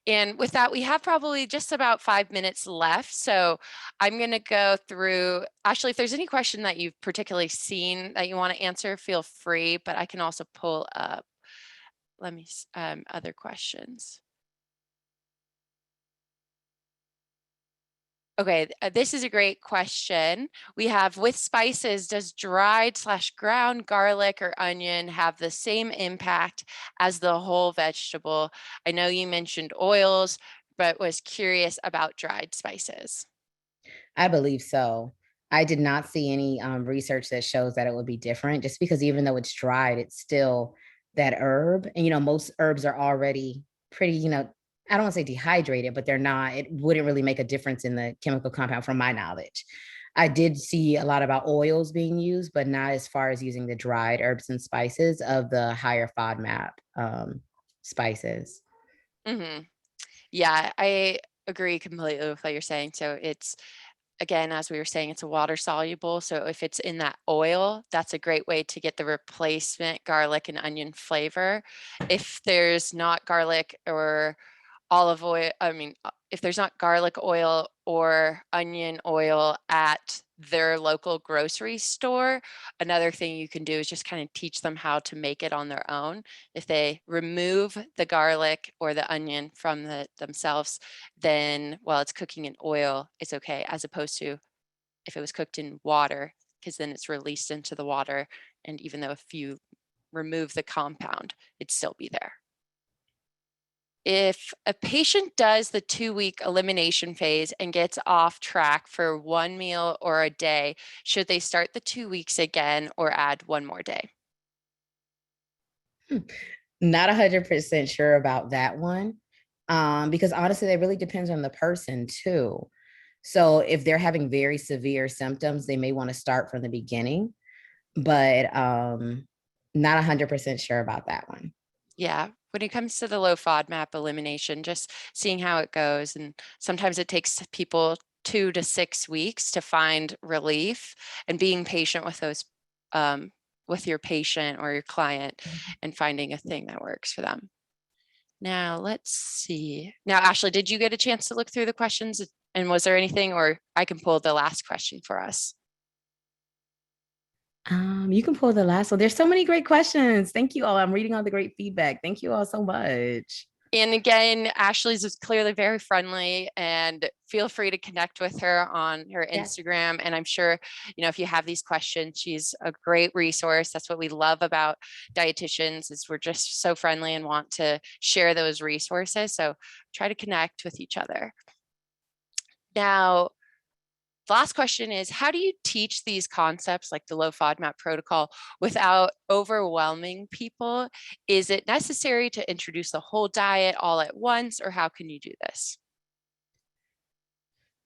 A: And with that, we have probably just about 5 minutes left. So I'm going to go through, actually, if there's any question that you've particularly seen that you want to answer, feel free, but I can also pull up, other questions. Okay, this is a great question. We have, with spices, does dried/ground garlic or onion have the same impact as the whole vegetable? I know you mentioned oils, but was curious about dried spices.
C: I believe so. I did not see any research that shows that it would be different, just because even though it's dried, it's still that herb. And, most herbs are already pretty, I don't want to say dehydrated, but they're not, it wouldn't really make a difference in the chemical compound from my knowledge. I did see a lot about oils being used, but not as far as using the dried herbs and spices of the higher FODMAP spices.
A: Mm-hmm. Yeah, I agree completely with what you're saying. So it's, again, as we were saying, it's a water soluble. So if it's in that oil, that's a great way to get the replacement garlic and onion flavor. If there's not garlic or olive oil, if there's not garlic oil or onion oil at their local grocery store, another thing you can do is just kind of teach them how to make it on their own. If they remove the garlic or the onion from themselves, then while it's cooking in oil, it's okay, as opposed to if it was cooked in water, because then it's released into the water. And even though if you remove the compound, it'd still be there. If a patient does the 2-week elimination phase and gets off track for one meal or a day, should they start the 2 weeks again or add one more day?
C: Not 100% sure about that one, because honestly, that really depends on the person too. So if they're having very severe symptoms, they may want to start from the beginning, but not 100% sure about that one.
A: Yeah, when it comes to the low FODMAP elimination, just seeing how it goes. And sometimes it takes people 2 to 6 weeks to find relief, and being patient with those, with your patient or your client, and finding a thing that works for them. Now, let's see. Now, Ashley, did you get a chance to look through the questions? And was there anything, or I can pull the last question for us?
C: You can pull the last one. There's so many great questions. Thank you all. I'm reading all the great feedback. Thank you all so much.
A: And again, Ashley's is clearly very friendly, and feel free to connect with her on her
C: Yes.
A: Instagram. And I'm sure, if you have these questions, she's a great resource. That's what we love about dietitians, is we're just so friendly and want to share those resources. So try to connect with each other. Now, the last question is, how do you teach these concepts like the low FODMAP protocol without overwhelming people? Is it necessary to introduce the whole diet all at once, or how can you do this?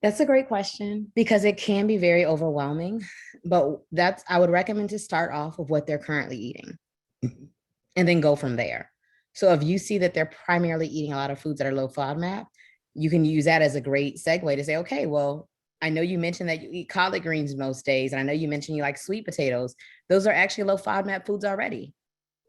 C: That's a great question because it can be very overwhelming, but I would recommend to start off with what they're currently eating and then go from there. So if you see that they're primarily eating a lot of foods that are low FODMAP, you can use that as a great segue to say, okay, well, I know you mentioned that you eat collard greens most days, and I know you mentioned you like sweet potatoes. Those are actually low FODMAP foods already.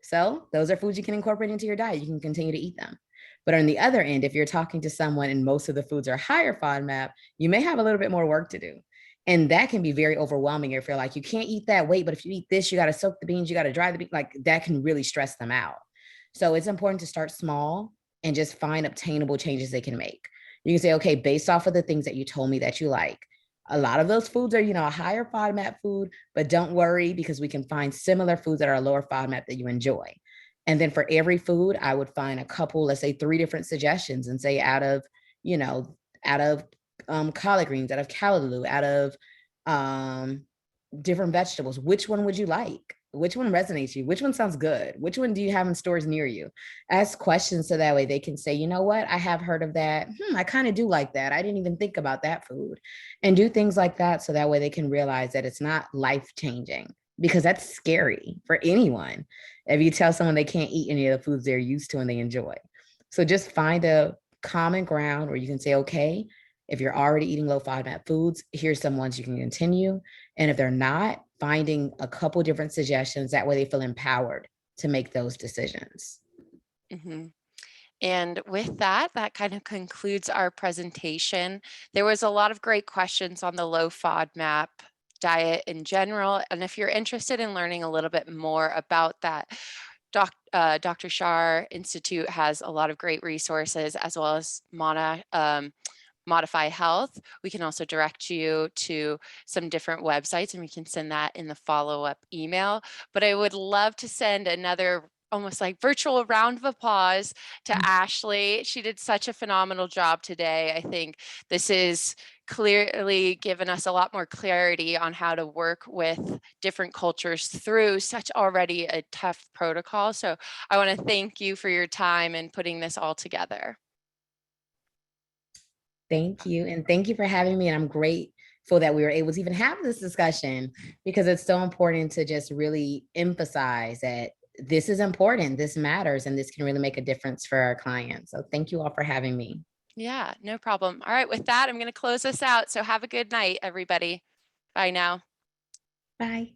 C: So those are foods you can incorporate into your diet. You can continue to eat them. But on the other end, if you're talking to someone and most of the foods are higher FODMAP, you may have a little bit more work to do. And that can be very overwhelming if you're like, you can't eat that weight, but if you eat this, you got to soak the beans, you got to dry the beans. Like that can really stress them out. So it's important to start small and just find obtainable changes they can make. You can say, okay, based off of the things that you told me that you like, a lot of those foods are, a higher FODMAP food, but don't worry because we can find similar foods that are a lower FODMAP that you enjoy. And then for every food, I would find a couple, let's say 3 different suggestions and say out of collard greens, out of callaloo, out of different vegetables, which one would you like? Which one resonates you? Which one sounds good? Which one do you have in stores near you? Ask questions so that way they can say, you know what, I have heard of that. I kind of do like that. I didn't even think about that food. And do things like that so that way they can realize that it's not life changing because that's scary for anyone if you tell someone they can't eat any of the foods they're used to and they enjoy. So just find a common ground where you can say, okay, if you're already eating low FODMAP foods, here's some ones you can continue. And if they're not, finding a couple different suggestions, that way they feel empowered to make those decisions.
A: Mm-hmm. And with that, that kind of concludes our presentation. There was a lot of great questions on the low FODMAP diet in general. And if you're interested in learning a little bit more about that, Dr. Shar Institute has a lot of great resources as well as Modify Health. We can also direct you to some different websites and we can send that in the follow-up email. But I would love to send another almost like virtual round of applause to Ashley. She did such a phenomenal job today. I think this is clearly given us a lot more clarity on how to work with different cultures through such already a tough protocol. So I want to thank you for your time and putting this all together.
C: Thank you. And thank you for having me. And I'm grateful that we were able to even have this discussion because it's so important to just really emphasize that this is important, this matters, and this can really make a difference for our clients. So thank you all for having me.
A: Yeah, no problem. All right, with that, I'm going to close this out. So have a good night, everybody. Bye now.
C: Bye.